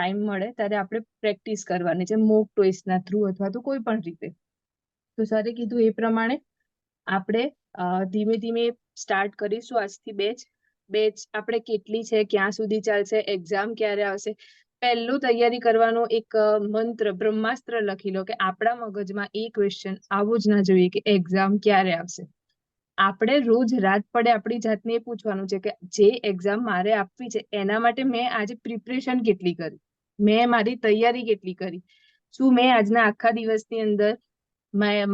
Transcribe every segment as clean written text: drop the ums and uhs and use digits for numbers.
Time મળે ત્યારે આપણે પ્રેક્ટિસ કરવાની છે, મોક ટેસ્ટના થ્રુ અથવા તો કોઈ પણ રીતે. તો સરે કીધું એ પ્રમાણે આપણે ધીમે ધીમે સ્ટાર્ટ કરીશું આજથી બેચ આપણે કેટલી છે, ક્યાં સુધી ચાલશે, એક્ઝામ ક્યારે આવશે. પહેલું તૈયારી કરવાનો એક મંત્ર, બ્રહ્માસ્ત્ર લખી લો કે આપણા મગજમાં એ ક્વેશ્ચન આવું જ ના જોઈએ કે એક્ઝામ ક્યારે આવશે. આપણે રોજ રાત પડે આપણી જાતને એ પૂછવાનું છે કે જે એક્ઝામ મારે આપવી છે એના માટે મેં આજે પ્રિપરેશન કેટલી કરી, મેં મારી તૈયારી કેટલી કરી, શું મેં આજના આખા દિવસની અંદર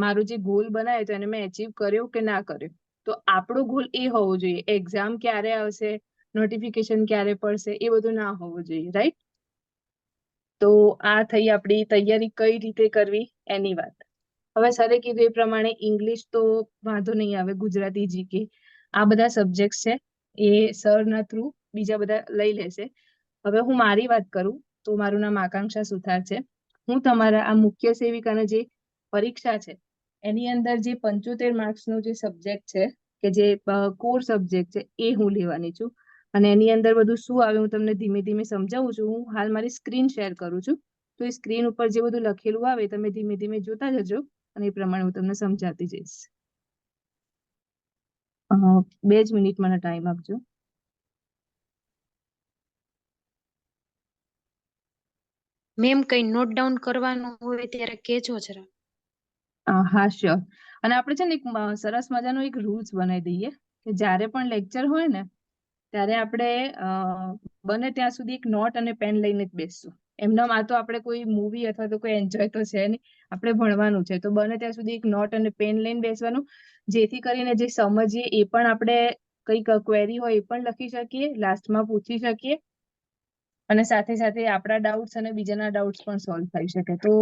મારો જે ગોલ બનાવ્યો તો એને મેં અચીવ કર્યો કે ના કર્યો. તો આપણો ગોલ એ હોવો જોઈએ, એક્ઝામ ક્યારે આવશે, નોટિફિકેશન ક્યારે પડશે, એ બધું ના હોવું જોઈએ, રાઈટ? તો આ થઈ આપણી તૈયારી કઈ રીતે કરવી એની વાત. હવે સરે કીધું એ પ્રમાણે ઇંગ્લિશ તો વાંધો નહીં આવે, ગુજરાતી, જીકે આ બધા સબ્જેક્ટ છે એ સરના થ્રુ બીજા બધા લઈ લેશે. હવે હું મારી વાત કરું તો મારું નામ આકાંક્ષા સુથાર છે. હું તમારા આ મુખ્ય સેવિકાના જે પરીક્ષા છે એની અંદર જે 75 માર્ક્સનો જે સબ્જેક્ટ છે કે જે કોર સબ્જેક્ટ છે એ હું લેવાની છું. અને એની અંદર બધું શું આવે હું તમને ધીમે ધીમે સમજાવું છું. હું હાલ મારી સ્ક્રીન શેર કરું છું, તો એ સ્ક્રીન ઉપર જે બધું લખેલું આવે તમે ધીમે ધીમે જોતા જજો અને એ પ્રમાણે હું તમને સમજાતી જઈશ. 2 જ મિનિટ મને ટાઈમ આપજો. મેમ કઈ નોટ ડાઉન કરવાનું હોય ત્યારે કેજો જરા. હા શ્યોર. અને આપણે છે ને એક સરસ મજાનો એક રૂલ્સ બનાવી દઈએ કે જ્યારે પણ લેક્ચર હોય ને ત્યારે આપણે બને ત્યાં સુધી એક નોટ અને પેન લઈને જ બેસશું. એમના માં તો આપણે કોઈ મૂવી અથવા તો કોઈ એન્જોય તો છે નહીં, આપણે ભણવાનું છે. તો બને ત્યાં સુધી એક નોટ અને પેન લઈને બેસવાનું, જેથી કરીને જે સમજીએ એ પણ આપણે કંઈક ક્વેરી હોય એ પણ લખી શકીએ, લાસ્ટમાં પૂછી શકીએ અને સાથે સાથે આપણા ડાઉટ્સ અને બીજાના ડાઉટ્સ પણ સોલ્વ થઈ શકે. તો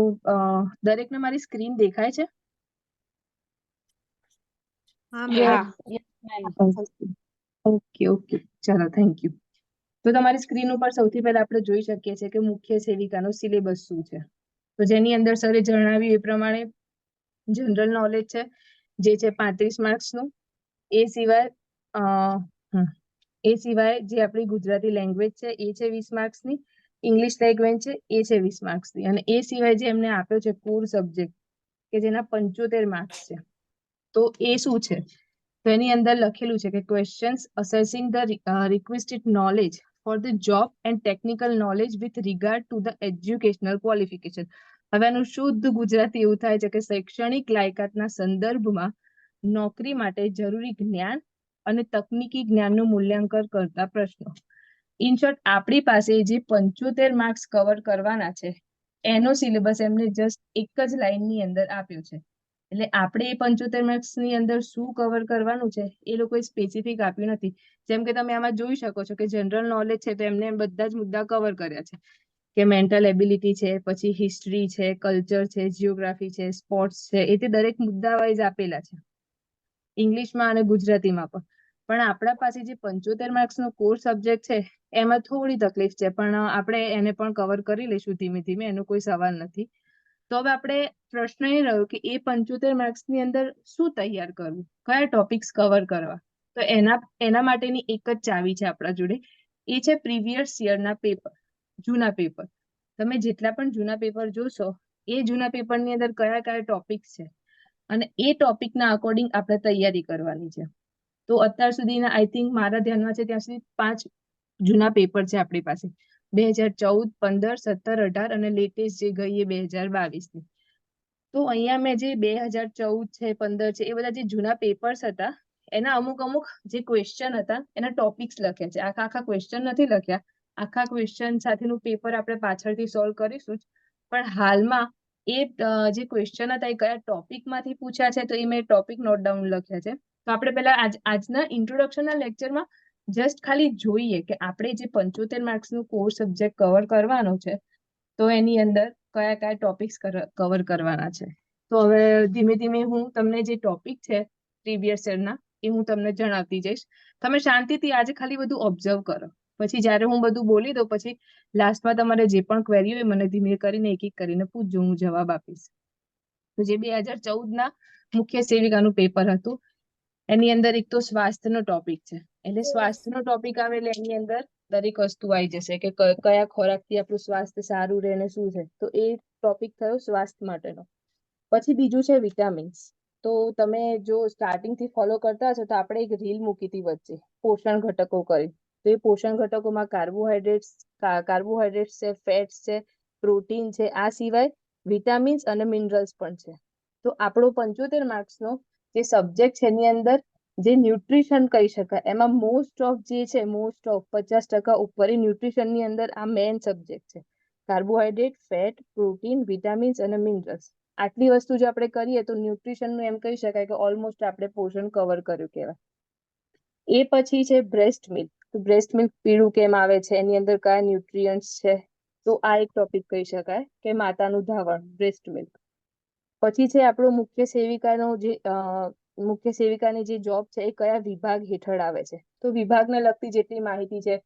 દરેકને મારી સ્ક્રીન દેખાય છે? ઓકે, ચાલો, થેન્ક યુ. તો તમારી સ્ક્રીન ઉપર સૌથી પહેલા આપણે જોઈ શકીએ છીએ કે મુખ્ય સેવિકાનો સિલેબસ શું છે. તો જેની અંદર સરે જણાવ્યું એ પ્રમાણે જનરલ નોલેજ છે જે છે 35 માર્ક્સનું. એ સિવાય જે આપણી ગુજરાતી લેંગ્વેજ છે એ છે 20 માર્ક્સની, ઇંગ્લિશ લેંગ્વેજ છે એ છે 20 માર્ક્સની, અને એ સિવાય જે એમને આપ્યો છે કોર સબ્જેક્ટ કે જેના 75 માર્ક્સ છે. તો એ શું છે? તો એની અંદર લખેલું છે કે questions અસેસિંગ the requested knowledge for the job and technical knowledge with regard to the educational qualification. હવે એનું શુદ્ધ ગુજરાતી એવું થાય છે કે શૈક્ષણિક લાયકાતના સંદર્ભમાં નોકરી માટે જરૂરી જ્ઞાન અને તકનીકી જ્ઞાનનું મૂલ્યાંકન કરતા પ્રશ્નો. ઇન શોર્ટ, આપણી પાસે જે 75 માર્ક્સ કવર કરવાના છે એનો સિલેબસ એમને જસ્ટ એક જ લાઈનની અંદર આપ્યો છે. એટલે આપણે એ 75 માર્ક્સની અંદર શું કવર કરવાનું છે એ લોકોએ સ્પેસિફિક આપ્યું નથી. જેમ કે તમે આમાં જોઈ શકો છો કે જનરલ નોલેજ છે તો એમને બધા જ મુદ્દા કવર કર્યા છે કે મેન્ટલ એબિલિટી છે, પછી હિસ્ટ્રી છે, કલ્ચર છે, જીઓગ્રાફી છે, સ્પોર્ટ્સ છે, એ તે દરેક મુદ્દા વાઇઝ આપેલા છે ઇંગ્લિશમાં અને ગુજરાતીમાં પણ. પણ આપણા પાસે જે 75 માર્ક્સનો કોર સબ્જેક્ટ છે એમાં થોડી તકલીફ છે, પણ આપણે એને પણ કવર કરી લઈશું ધીમે ધીમે, એનો કોઈ સવાલ નથી. તો હવે આપણે પ્રશ્ન એ રહ્યો કે એ 75 માર્ક્સની અંદર શું તૈયાર કરવું, કયા ટોપિક્સ કવર કરવા. તો એના માટેની એક જ ચાવી છે આપણા જોડે, એ છે પ્રીવિયસ યરના પેપર, જૂના પેપર. તમે જેટલા પણ જૂના પેપર જોશો એ જૂના પેપરની અંદર કયા કયા ટોપિક્સ છે અને એ ટોપિકના અકોર્ડિંગ આપણે તૈયારી કરવાની છે. તો અત્યાર સુધીના આઈ થિંક મારા ધ્યાનમાં છે ત્યાં સુધી 5 જૂના પેપર છે આપણી પાસે, 2014, 15, 17, 18 અને લેટેસ્ટ જે ગઈ એ 2022ની. તો અહીંયા મેં જે 2014 છે, 15 છે, એ બધા જે જૂના પેપર્સ હતા એના અમુક જે ક્વેશ્ચન હતા એના ટોપિક્સ લખ્યા છે. આખા ક્વેશ્ચન નથી લખ્યા, આખા ક્વેશ્ચન સાથેનું પેપર આપણે પાછળથી સોલ્વ કરીશું. પણ હાલમાં એ જે ક્વેશ્ચન હતા એ કયા ટોપિકમાંથી પૂછ્યા છે તો એ મેં ટોપિક નોટ ડાઉન લખ્યા છે. તો આપણે પહેલા આજના ઇન્ટ્રોડક્શનના લેક્ચરમાં જસ્ટ ખાલી જોઈએ કે આપણે જે 75 માર્ક્સનું કોર સબ્જેક્ટ કવર કરવાનો છે તો એની અંદર કયા કયા ટોપિક્સ કવર કરવાના છે. તો હવે ધીમે ધીમે હું તમને જે ટોપિક છે પ્રીવિયસ યરના એ હું તમને જણાવતી જઈશ. તમે શાંતિથી આજે ખાલી બધું ઓબ્ઝર્વ કરો, પછી જ્યારે હું બધું બોલી દઉં પછી લાસ્ટમાં તમારે જે પણ ક્વેરી હોય મને ધીમે કરીને એક એક કરીને પૂછજો, હું જવાબ આપીશ. તો જે 2014ના મુખ્ય સેવિકાનું પેપર હતું એની અંદર એક તો સ્વાસ્થ્યનો ટોપિક છે. એટલે સ્વાસ્થ્યનો ટોપિક આવે એટલે એની અંદર દરેક વસ્તુ આવી જશે કે કયા ખોરાકથી આપણું સ્વાસ્થ્ય સારું રહે ને શું છે. તો એ ટોપિક થયો સ્વાસ્થ્ય માટેનો. પછી બીજું છે વિટામિન્સ. તો તમે જો સ્ટાર્ટિંગ થી ફોલો કરતા હશો તો આપણે એક રીલ મૂકી હતી વચ્ચે પોષણ ઘટકો કરી. તો એ પોષણ ઘટકોમાં કાર્બોહાઈડ્રેટ્સ છે, ફેટ્સ છે, પ્રોટીન છે, આ સિવાય વિટામિન્સ અને મિનરલ્સ પણ છે. તો આપણો 75 માર્ક્સનો જે સબ્જેક્ટ છે એની અંદર જે ન્યુટ્રિશન કહી શકાય એમાં મોસ્ટ ઓફ 50% ઉપર એ ન્યુટ્રિશનની અંદર આ મેઇન સબ્જેક્ટ છે. કાર્બોહાઈડ્રેટ, ફેટ, પ્રોટીન, વિટામિન્સ અને મિનરલ્સ. આટલી વસ્તુ જો આપણે કરીએ તો ન્યુટ્રિશનનું એમ કહી શકાય કે ઓલમોસ્ટ આપણે પોષણ કવર કર્યું કહેવાય. એ પછી છે બ્રેસ્ટ મિલ્ક. તો બ્રેસ્ટ મિલ્ક પીળું કેમ આવે છે, એની અંદર કયા ન્યુટ્રિયન્ટ્સ છે, તો આ એક ટોપિક કહી શકાય કે માતાનું ધાવણ બ્રેસ્ટ મિલ્ક. પછી છે આપણો મુખ્ય સેવિકાની જે જોબ છે એ કયા વિભાગ હેઠળ આવે છે. તો વિભાગને લગતી જેટલી માહિતી છે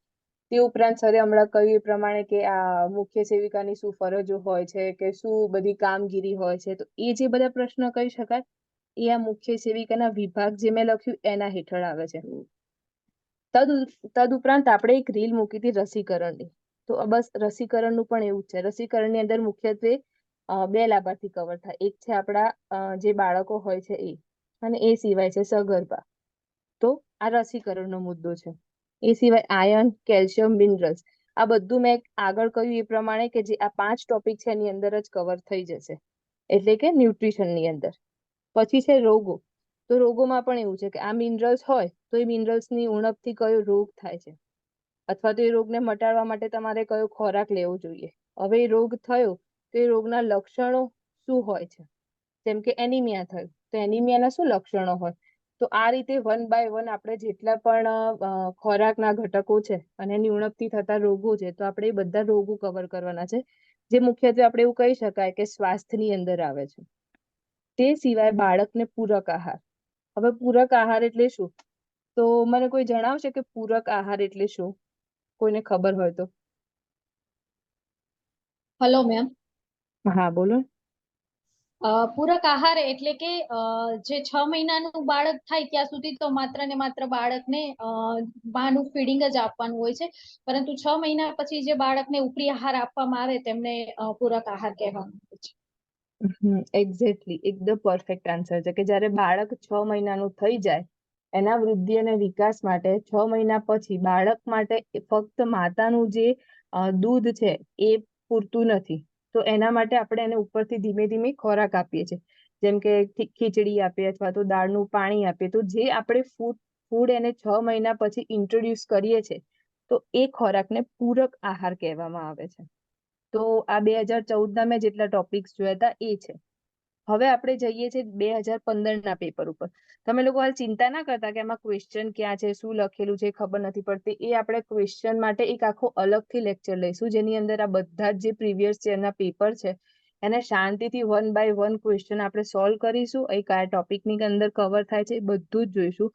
તે ઉપરાંત સરે હમણાં કહ્યું એ પ્રમાણે કે આ મુખ્ય સેવિકાની શું ફરજો હોય છે કે શું બધી કામગીરી હોય છે, તો એ જે બધા પ્રશ્ન કહી શકાય એ આ મુખ્ય સેવિકાના વિભાગ જે મેં લખ્યું એના હેઠળ આવે છે. તદ ઉપરાંત આપણે એક રીલ મૂકી હતી રસીકરણની. તો બસ રસીકરણનું પણ એવું જ છે. રસીકરણની અંદર મુખ્યત્વે 2 લાભાર્થી કવર થાય. એક છે આપણા જે બાળકો હોય છે એ, અને એ સિવાય છે સગર્ભા. તો આ રસીકરણનો મુદ્દો છે. એ સિવાય આયર્ન, કેલ્શિયમ, મિનરલ્સ, આ બધું મેં આગળ કહ્યું એ પ્રમાણે કે જે આ 5 ટોપિક છે એની અંદર જ કવર થઈ જશે, એટલે કે ન્યુટ્રિશનની અંદર. પછી છે રોગો. તો રોગોમાં પણ એવું છે કે આ મિનરલ્સ હોય તો એ મિનરલ્સની ઉણપથી કયો રોગ થાય છે, અથવા તો એ રોગને મટાડવા માટે તમારે કયો ખોરાક લેવો જોઈએ. હવે એ રોગ થયો તો એ રોગના લક્ષણો શું હોય છે, જેમ કે એનિમિયા થયું તો એનિમિયાના શું લક્ષણો હોય. તો આ રીતે 1 બાય 1 આપણે જેટલા પણ ખોરાકના ઘટકો છે અને એની ઉણપથી થતા રોગો છે તો આપણે એ બધા રોગો કવર કરવાના છે, જે મુખ્યત્વે આપણે એવું કહી શકાય કે સ્વાસ્થ્યની અંદર આવે છે. તે સિવાય બાળકને પૂરક આહાર. હવે પૂરક આહાર એટલે શું, તો મને કોઈ જણાવશે કે પૂરક આહાર એટલે શું, કોઈને ખબર હોય તો? Hello ma'am. હા બોલો. પૂરક આહાર એટલે કે જે 6 મહિનાનું બાળક થાય ત્યાં સુધી તો માત્ર ને માત્ર બાળકને બાનું ફીડિંગ જ આપવાનું હોય છે, પરંતુ 6 મહિના પછી જે બાળકને ઉપરી આહાર આપવામાં આવે તેમને પૂરક આહાર કહેવામાં આવે છે. એક્ઝેક્ટલી, એકદમ પરફેક્ટ આન્સર છે કે જ્યારે બાળક 6 મહિનાનું થઈ જાય એના વૃદ્ધિ અને વિકાસ માટે 6 મહિના પછી બાળક માટે ફક્ત માતાનું જે દૂધ છે એ પૂરતું નથી. તો એના માટે આપણે એને ઉપરથી ધીમે ધીમે ખોરાક આપીએ છીએ, જેમ કે ખીચડી આપીએ અથવા તો દાળનું પાણી આપીએ. તો જે આપણે ફૂડ એને 6 મહિના પછી ઇન્ટ્રોડ્યુસ કરીએ છીએ તો એ ખોરાકને પૂરક આહાર કહેવામાં આવે છે. તો આ 2014ના મેં જેટલા ટોપિક્સ જોયા હતા એ છે. હવે આપણે જઈએ છીએ 2015ના પેપર ઉપર. તમે લોકો હાલ ચિંતા ના કરતા કે એમાં ક્વેશ્ચન ક્યાં છે, શું લખેલું છે, ખબર નથી પડતી. એ આપણે ક્વેશ્ચન માટે એક આખો અલગથી લેક્ચર લઈશું, જેની અંદર આ બધા જ જે પ્રીવિયસ યરના પેપર છે એને શાંતિથી 1 બાય 1 ક્વેશ્ચન આપણે સોલ્વ કરીશું. એ કયા ટોપિકની અંદર કવર થાય છે એ બધું જ જોઈશું.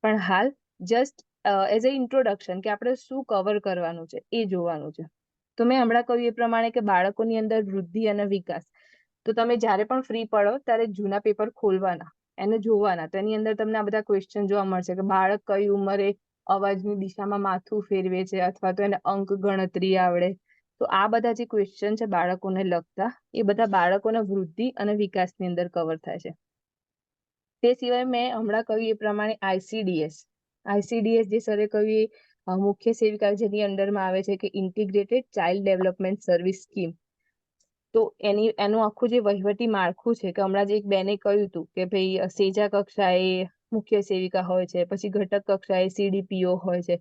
પણ હાલ જસ્ટ એઝ અ ઇન્ટ્રોડક્શન કે આપણે શું કવર કરવાનું છે એ જોવાનું છે. તો મેં હમણાં કહ્યું એ પ્રમાણે કે બાળકોની અંદર વૃદ્ધિ અને વિકાસ. તો તમે જ્યારે પણ ફ્રી પડો ત્યારે જૂના પેપર ખોલવાના, એને જોવાના. તો એની અંદર તમને આ બધા ક્વેશ્ચન જોવા મળશે કે બાળક કઈ ઉંમરે અવાજની દિશામાં માથું ફેરવે છે, અથવા તો એને અંક ગણતરી આવડે. તો આ બધા જે ક્વેશ્ચન છે બાળકોને લગતા, એ બધા બાળકોના વૃદ્ધિ અને વિકાસની અંદર કવર થાય છે. તે સિવાય મેં હમણાં કહ્યું એ પ્રમાણે આઈસીડીએસ જે સરે કહ્યું એ મુખ્ય સેવિકા જેની અંડરમાં આવે છે કે integrated child development service scheme. તો એનું આખું જે વહીવટી માળખું છે, કે હમણાં જે એક બેને કહ્યું હતું કે ભાઈ સેજા કક્ષાએ મુખ્ય સેવિકા હોય છે, પછી ઘટક કક્ષાએ સીડીપીઓ હોય છે.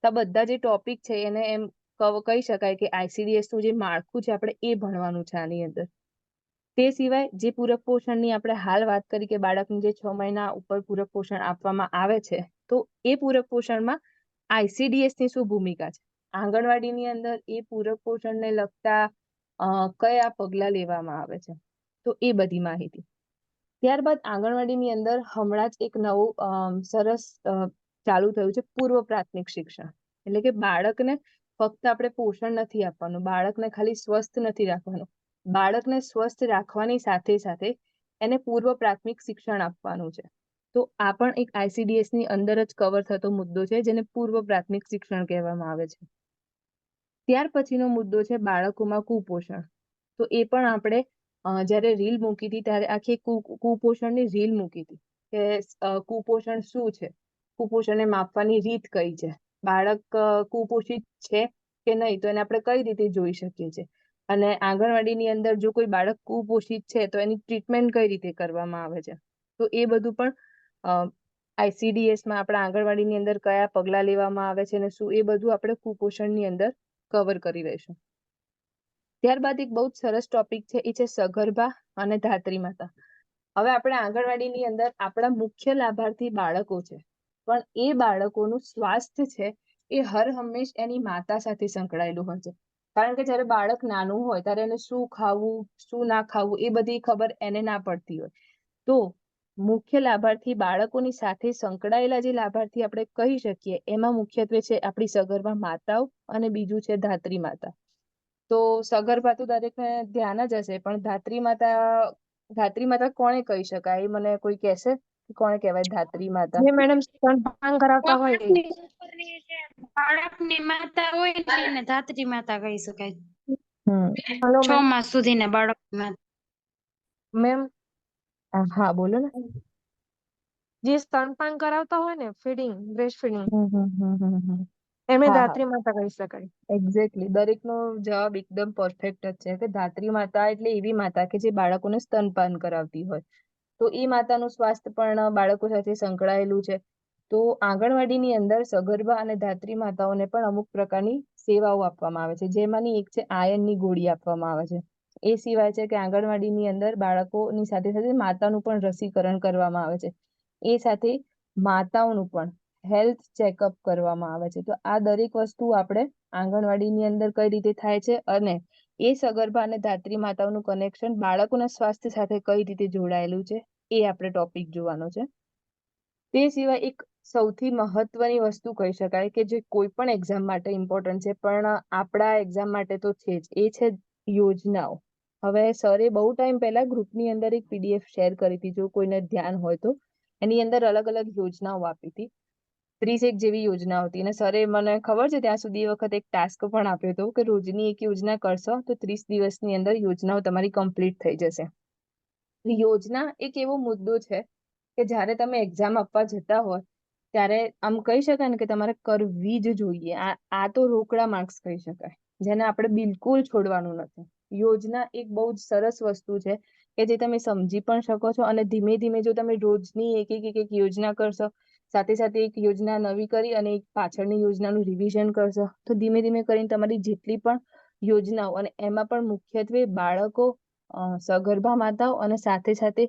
તો આ બધા જે ટોપિક છે એને એમ કહી શકાય કે આઈસીડીએસ નું જે માળખું છે આપણે એ ભણવાનું છે આની અંદર. તે સિવાય જે પૂરક પોષણની આપણે હાલ વાત કરી કે બાળકને જે 6 મહિના ઉપર પૂરક પોષણ આપવામાં આવે છે, તો એ પૂરક પોષણમાં આઈસીડીએસ ની શું ભૂમિકા છે, આંગણવાડીની અંદર એ પૂરક પોષણને લગતા કયા પગલા લેવામાં આવે છે, તો એ બધી માહિતી. ત્યારબાદ આંગણવાડીની અંદર હમણાં જ એક નવું સરસ ચાલુ થયું છે પૂર્વ પ્રાથમિક શિક્ષણ. એટલે કે બાળકને ફક્ત આપણે પોષણ નથી આપવાનું, બાળકને ખાલી સ્વસ્થ નથી રાખવાનું, બાળકને સ્વસ્થ રાખવાની સાથે સાથે એને પૂર્વ પ્રાથમિક શિક્ષણ આપવાનું છે. તો આ પણ એક આઈસીડીએસ ની અંદર જ કવર થતો મુદ્દો છે, જેને પૂર્વ પ્રાથમિક શિક્ષણ કહેવામાં આવે છે. ત્યાર પછીનો મુદ્દો છે બાળકોમાં કુપોષણ. તો એ પણ આપણે જ્યારે રીલ મૂકી હતી ત્યારે આખી કુપોષણની રીલ મૂકી હતી કે કુપોષણ શું છે, કુપોષણને માપવાની રીત કઈ છે, બાળક કુપોષિત છે કે નહીં તો એને આપણે કઈ રીતે જોઈ શકીએ છીએ, અને આંગણવાડીની અંદર જો કોઈ બાળક કુપોષિત છે તો એની ટ્રીટમેન્ટ કઈ રીતે કરવામાં આવે છે. તો એ બધું પણ ICDS માં આપણા આંગણવાડીની અંદર કયા પગલાં લેવામાં આવે છે અને શું, એ બધું આપણે કુપોષણની અંદર કવર કરી લઈશું. ત્યારબાદ એક બહુ જ સરસ ટોપિક છે, એ છે સગર્ભા અને ધાત્રી માતા. હવે આપણે આંગણવાડીની અંદર આપણા મુખ્ય લાભાર્થી બાળકો છે, પણ એ બાળકોનું સ્વાસ્થ્ય છે એ હર હંમેશ એની માતા સાથે સંકળાયેલું હોય છે. કારણ કે જ્યારે બાળક નાનું હોય ત્યારે એને શું ખાવું શું ના ખાવું એ બધી ખબર એને ના પડતી હોય. તો મુખ્ય લાભાર્થી બાળકોની સાથે સંકળાયેલા જે લાભાર્થી આપણે કહી શકીએ એમાં મુખ્યત્વે છે આપણી સગર્ભા માતાઓ અને બીજું છે ધાત્રી માતા. તો સગર્ભા તો દરેકને ધ્યાન જ હશે, પણ ધાત્રી માતા કોને કહી શકાય, એ મને કોઈ કહેશે કોને કહેવાય ધાત્રી માતા? જે મેડમ સ્તનપાન કરાવતા હોય એ. બાળકની માતા હોય ને એને ધાત્રી માતા કહી શકાય. હલો 6 માસ સુધીના બાળકની માતા. મેમ, હા બોલો ને. જે સ્તનપાન કરાવતા હોય ને, ફીડિંગ, બ્રેસ્ટ ફીડિંગ, એમને હા, ધાત્રી માતા કહી શકાય. એક્ઝેક્ટલી, દરેકનો જવાબ એકદમ પરફેક્ટ જ છે કે ધાત્રી માતા એટલે એવી માતા કે જે બાળકોને સ્તનપાન કરાવતી હોય. તો એ માતાનું સ્વાસ્થ્ય પણ બાળકો સાથે સંકળાયેલું છે. તો આંગણવાડીની અંદર સગર્ભા અને ધાત્રી માતાઓને પણ અમુક પ્રકારની સેવાઓ આપવામાં આવે છે, જેમાંની એક છે આયર્નની ગોળી આપવામાં આવે છે. એ સિવાય છે કે આંગણવાડીની અંદર બાળકોની સાથે સાથે માતાનું પણ રસીકરણ કરવામાં આવે છે. એ સાથે માતાઓનું પણ હેલ્થ ચેકઅપ કરવામાં આવે છે. તો આ દરેક વસ્તુ આપણે આંગણવાડીની અંદર કઈ રીતે થાય છે અને એ સગર્ભા અને ધાત્રી માતાઓનું કનેક્શન બાળકોના સ્વાસ્થ્ય સાથે કઈ રીતે જોડાયેલું છે એ આપણે ટોપિક જોવાનો છે. તે સિવાય એક સૌથી મહત્વની વસ્તુ કહી શકાય કે જે કોઈ પણ એક્ઝામ માટે ઇમ્પોર્ટન્ટ છે, પણ આપણા એક્ઝામ માટે તો છે જ, એ છે યોજનાઓ. હવે સરે બહુ ટાઈમ પહેલા ગ્રુપની અંદર એક PDF શેર કરી હતી, જો કોઈને ધ્યાન હોય તો. એની અંદર અલગ અલગ યોજનાઓ આપી હતી, 30 જેવી યોજનાઓ હતી, અને સરે મને ખબર છે ત્યાં સુધી એ વખત એક ટાસ્ક પણ આપ્યો હતો કે રોજની એક યોજના કરશો તો 30 દિવસની અંદર યોજનાઓ તમારી કમ્પ્લીટ થઈ જશે. યોજના એક એવો મુદ્દો છે કે જ્યારે તમે એક્ઝામ આપવા જતા હોય ત્યારે આમ કહી શકાય ને કે તમારે કરવી જ જોઈએ. આ તો રોકડા માર્ક્સ કહી શકાય, જેને આપણે બિલકુલ છોડવાનું નથી. યોજના એક બહુ જ સરસ વસ્તુ છે કે જે તમે સમજી પણ શકો છો, અને ધીમે ધીમે જો તમે રોજની એક યોજના કરશો, સાથે સાથે એક યોજના નવી કરી અને એક પાછળની યોજનાનું રિવિઝન કરશો, તો ધીમે ધીમે કરીને તમારી જેટલી પણ યોજનાઓ, અને એમાં પણ મુખ્યત્વે બાળકો, સગર્ભા માતાઓ અને સાથે સાથે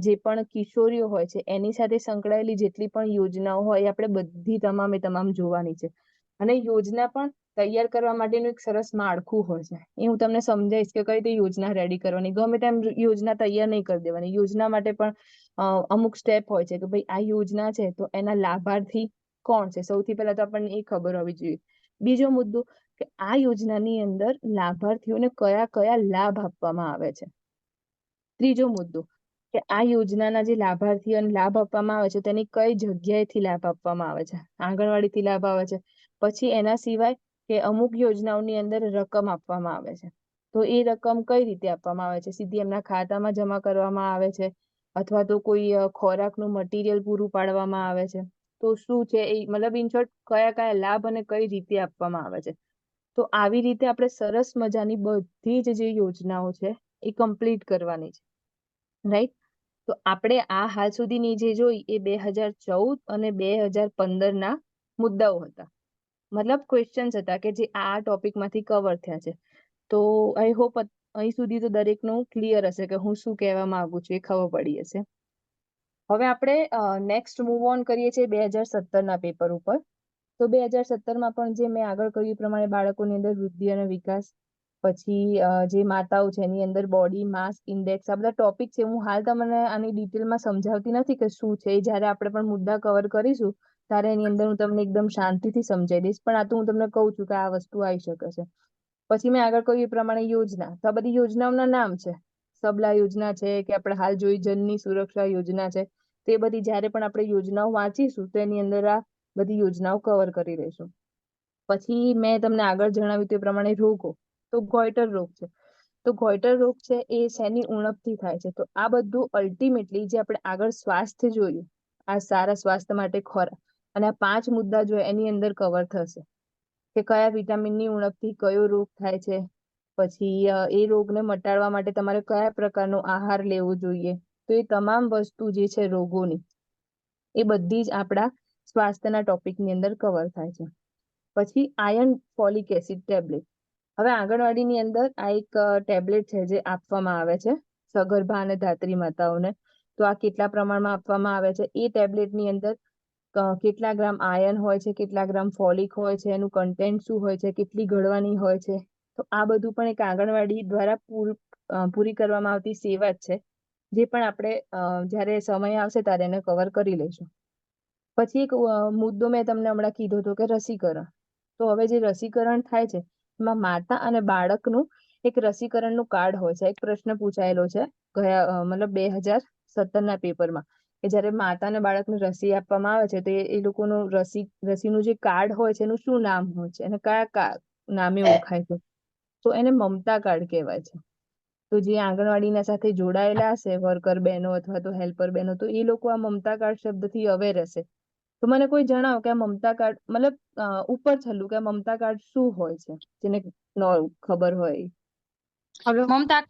જે પણ કિશોરીઓ હોય છે એની સાથે સંકળાયેલી જેટલી પણ યોજનાઓ હોય એ આપણે બધી તમામ જોવાની છે. અને યોજના પણ તૈયાર કરવા માટેનું એક સરસ માળખું હોય છે, એ હું તમને સમજાવીશ કે કઈ રીતે યોજના રેડી કરવાની. ગમે તેમ યોજના તૈયાર નહીં કરી દેવાની. યોજના માટે પણ અમુક સ્ટેપ હોય છે કે ભાઈ આ યોજના છે તો એના લાભાર્થી કોણ છે, સૌથી પહેલા તો આપણને એ ખબર હોવી જોઈએ. બીજો મુદ્દો કે આ યોજનાની અંદર લાભાર્થીઓને કયા કયા લાભ આપવામાં આવે છે. ત્રીજો મુદ્દો કે આ યોજનાના જે લાભાર્થી અને લાભ આપવામાં આવે છે તેની કઈ જગ્યાએથી લાભ આપવામાં આવે છે. આંગણવાડીથી લાભ આવે છે. પછી એના સિવાય કે અમુક યોજનાઓની અંદર રકમ આપવામાં આવે છે, તો એ રકમ કઈ રીતે આપવામાં આવે છે, સીધી એમના ખાતામાં જમા કરવામાં આવે છે અથવા તો કોઈ ખોરાકનું મટીરિયલ પૂરું પાડવામાં આવે છે. તો શું છે એ, મતલબ ઇન શોર્ટ કયા કયા લાભ અને કઈ રીતે આપવામાં આવે છે. તો આવી રીતે આપણે સરસ મજાની બધી જ જે યોજનાઓ છે એ કમ્પ્લીટ કરવાની છે, રાઈટ. તો આપણે આ હાલ સુધીની જે જોઈ એ 2014 અને 2015 મુદ્દાઓ હતા, મતલબ ક્વેશ્ચન્સ હતા કે જે આ ટોપિકમાંથી કવર થયા છે. તો આઈ હોપ અહીં સુધી તો દરેકનું ક્લિયર હશે કે હું શું કહેવા માંગુ છું, એ ખબર પડી હશે. હવે આપણે નેક્સ્ટ મૂવ ઓન કરીએ છીએ 2017 પેપર ઉપર. તો 2017 પણ જે મેં આગળ કહ્યું એ પ્રમાણે બાળકોની અંદર વૃદ્ધિ અને વિકાસ, પછી જે માતાઓ છે એની અંદર બોડી માસ ઇન્ડેક્સ, આ બધા ટોપિક છે. હું હાલ તમને આની ડિટેલમાં સમજાવતી નથી કે શું છે, એ જ્યારે આપણે પણ મુદ્દા કવર કરીશું ત્યારે એની અંદર હું તમને એકદમ શાંતિથી સમજાવી દઈશ, પણ આ તો હું તમને કહું છું કે આ વસ્તુ આવી શકે છે. પછી મેં આગળ કહ્યું એ પ્રમાણે યોજના, તો આ બધી યોજનાઓના નામ છે. સબલા યોજના છે કે આપણે હાલ જોઈ જનની સુરક્ષા યોજના છે. તે બધી જ્યારે પણ આપણે યોજનાઓ વાંચીશું તો એની અંદર આ બધી યોજનાઓ કવર કરી લઈશું. પછી મેં તમને આગળ જણાવ્યું તે પ્રમાણે રોગો, તો ગોઈટર રોગ છે. તો ગોઈટર રોગ છે એ શેની ઉણપથી થાય છે? તો આ બધું અલ્ટિમેટલી જે આપણે આગળ સ્વાસ્થ્ય જોયું, આ સારા સ્વાસ્થ્ય માટે ખોરાક અને આ 5 મુદ્દા જો એની અંદર કવર થશે કે કયા વિટામિનની ઉણપથી કયો રોગ થાય છે, પછી એ રોગને મટાડવા માટે તમારે કયા પ્રકારનો આહાર લેવો જોઈએ. તો એ તમામ વસ્તુ જે છે રોગોની, એ બધી જ આપણા સ્વાસ્થ્યના ટોપિકની અંદર કવર થાય છે. પછી આયર્ન ફોલિક એસિડ ટેબ્લેટ. હવે આંગણવાડીની અંદર આ એક ટેબ્લેટ છે જે આપવામાં આવે છે સગર્ભા અને ધાત્રી માતાઓને. તો આ કેટલા પ્રમાણમાં આપવામાં આવે છે? એ ટેબ્લેટની અંદર કેટલા ગ્રામ આયર્ન હોય છે, કેટલા ગ્રામ ફોલિક હોય છે, એનું કન્ટેન્ટ શું હોય છે, કેટલી ગળવાની હોય છે. તો આ બધું પણ એક આંગણવાડી દ્વારા પૂરી કરવામાં આવતી સેવા જ છે, જે પણ આપણે જ્યારે સમય આવશે ત્યારે એને કવર કરી લઈશું. પછી એક મુદ્દો મેં તમને હમણાં કીધો હતો કે રસીકરણ. તો હવે જે રસીકરણ થાય છે એમાં માતા અને બાળકનું એક રસીકરણનું કાર્ડ હોય છે. એક પ્રશ્ન પૂછાયેલો છે ગયા મતલબ 2017ના પેપરમાં, કે જ્યારે માતા અને બાળકને રસી આપવામાં આવે છે તો એ લોકોનું રસીનું જે કાર્ડ હોય છે એનું શું નામ હોય છે અને કયા નામે ઓળખાય છે? તો એને મમતા કાર્ડ કહેવાય છે. તો જે આંગણવાડીના સાથે જોડાયેલા હશે વર્કર બહેનો અથવા તો હેલ્પર બહેનો, તો એ લોકો આ મમતા કાર્ડ શબ્દથી અવેર હશે. તો મને કોઈ જણાવો કે આ મમતા કાર્ડ મતલબ ઉપર છેલ્લું કે આ મમતા કાર્ડ શું હોય છે, જેને ખબર હોય. હવે મમતા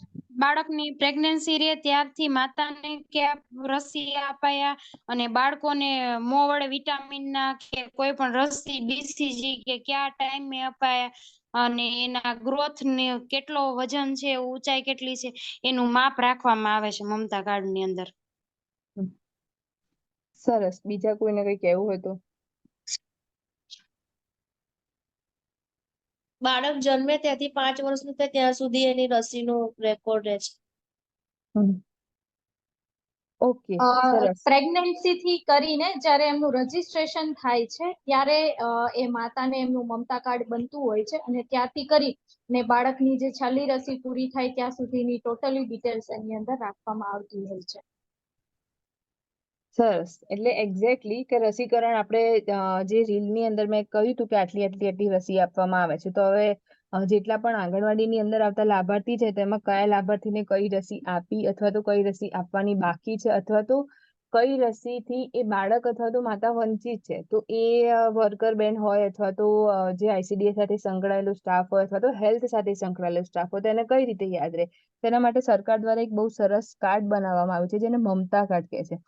બાળકની પ્રેગ્નન્સી રહે ત્યારથી માતાને કે રસી અપાયા અને બાળકોને મોં વડે વિટામિનના કે કોઈ પણ રસી BCG કે કયા ટાઈમે અપાયા અને એના ગ્રોથ ને કેટલો વજન છે, ઊંચાઈ કેટલી છે, એનું માપ રાખવામાં આવે છે મમતા કાર્ડની અંદર. સરસ. બીજા કોઈને કઈ કહેવું હોય તો? બાળક જન્મે ત્યાંથી 5 વર્ષનું થાય ત્યાં સુધી એની રસીનો રેકોર્ડ રહે છે. ઓકે, સરસ. પ્રેગ્નન્સી થી કરીને જ્યારે એમનું રજીસ્ટ્રેશન થાય છે ત્યારે એ માતાને એમનું મમતા કાર્ડ બનતું હોય છે અને ત્યાંથી કરી ને બાળકની જે છેલ્લી રસી પૂરી થાય ત્યાં સુધીની ટોટલી ડિટેલ્સ એની અંદર રાખવામાં આવતી હોય છે. સરસ. એટલે એક્ઝેક્ટલી કે રસીકરણ આપણે જે રીલની અંદર મેં કહ્યું હતું કે આટલી આટલી રસી આપવામાં આવે છે, તો હવે જેટલા પણ આંગણવાડીની અંદર આવતા લાભાર્થી છે તેમાં કયા લાભાર્થીને કઈ રસી આપી અથવા તો કઈ રસી આપવાની બાકી છે અથવા તો કઈ રસીથી એ બાળક અથવા તો માતા વંચિત છે, તો એ વર્કર બેન હોય અથવા તો જે ICDS સાથે સંકળાયેલો સ્ટાફ હોય અથવા તો હેલ્થ સાથે સંકળાયેલો સ્ટાફ હોય, તેને કઈ રીતે યાદ રહે? તેના માટે સરકાર દ્વારા એક બહુ સરસ કાર્ડ બનાવવામાં આવ્યું છે જેને મમતા કાર્ડ કહે છે.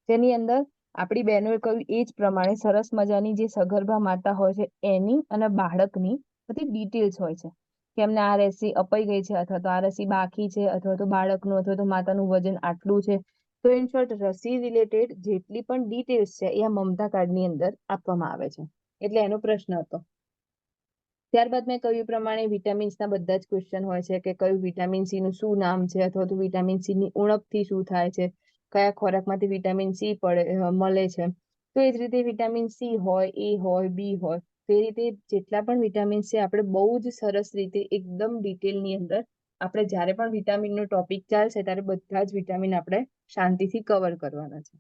તેની અંદર આપણી બહેનોએ કહ્યું એ જ પ્રમાણે સરસ મજાની જે સગર્ભા માતા હોય છે એની અને બાળકની બધી ડિટેલ્સ હોય છે કે એમને આ રસી અપાઈ ગઈ છે અથવા તો આ રસી બાકી છે અથવા તો બાળકનું અથવા તો માતાનું વજન આટલું છે. તો ઇન શોર્ટ રસી રિલેટેડ જેટલી પણ ડિટેલ્સ છે એ આ મમતા કાર્ડની અંદર આપવામાં આવે છે. એટલે એનો પ્રશ્ન હતો. ત્યારબાદ મેં કહ્યું પ્રમાણે વિટામિન્સના બધા જ ક્વેશ્ચન હોય છે કે કયું વિટામિન સી નું શું નામ છે અથવા તો વિટામિન સી ની ઉણપથી શું થાય છે, કયા ખોરાકમાંથી વિટામિન સી મળે છે. તો એ જ રીતે વિટામિન સી હોય, એ હોય, બી હોય, તો એ રીતે જેટલા પણ વિટામિન છે આપણે બહુ જ સરસ રીતે એકદમ ડિટેલની અંદર આપણે જ્યારે પણ વિટામિનનો ટોપિક ચાલશે ત્યારે બધા જ વિટામિન આપણે શાંતિથી કવર કરવાના છે.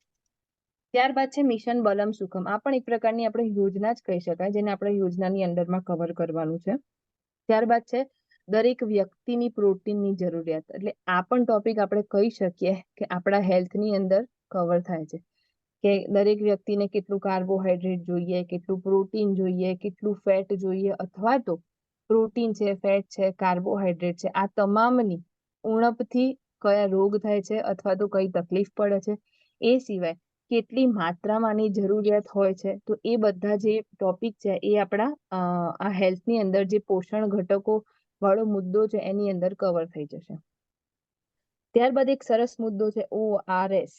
ત્યારબાદ છે મિશન બલમ સુખમ. આ પણ એક પ્રકારની આપણે યોજના જ કહી શકાય જેને આપણે યોજનાની અંદરમાં કવર કરવાનું છે. ત્યારબાદ છે દરેક વ્યક્તિની પ્રોટીનની જરૂરિયાત. એટલે આ પણ ટોપિક આપણે કહી શકીએ કે આપણા હેલ્થની અંદર કવર થાય છે કે દરેક વ્યક્તિને કેટલું કાર્બોહાઈડ્રેટ જોઈએ, કેટલું પ્રોટીન જોઈએ, કેટલું ફેટ જોઈએ, અથવા તો પ્રોટીન છે, ફેટ છે, કાર્બોહાઈડ્રેટ છે, આ તમામની ઉણપથી કયા રોગ થાય છે અથવા તો કઈ તકલીફ પડે છે, એ સિવાય કેટલી માત્રામાં આની જરૂરિયાત હોય છે. તો એ બધા જે ટોપિક છે એ આપણા આ હેલ્થની અંદર જે પોષણ ઘટકો વાળો મુદ્દો છે એની અંદર કવર થઈ જશે. ત્યારબાદ એક સરસ મુદ્દો છે ORS.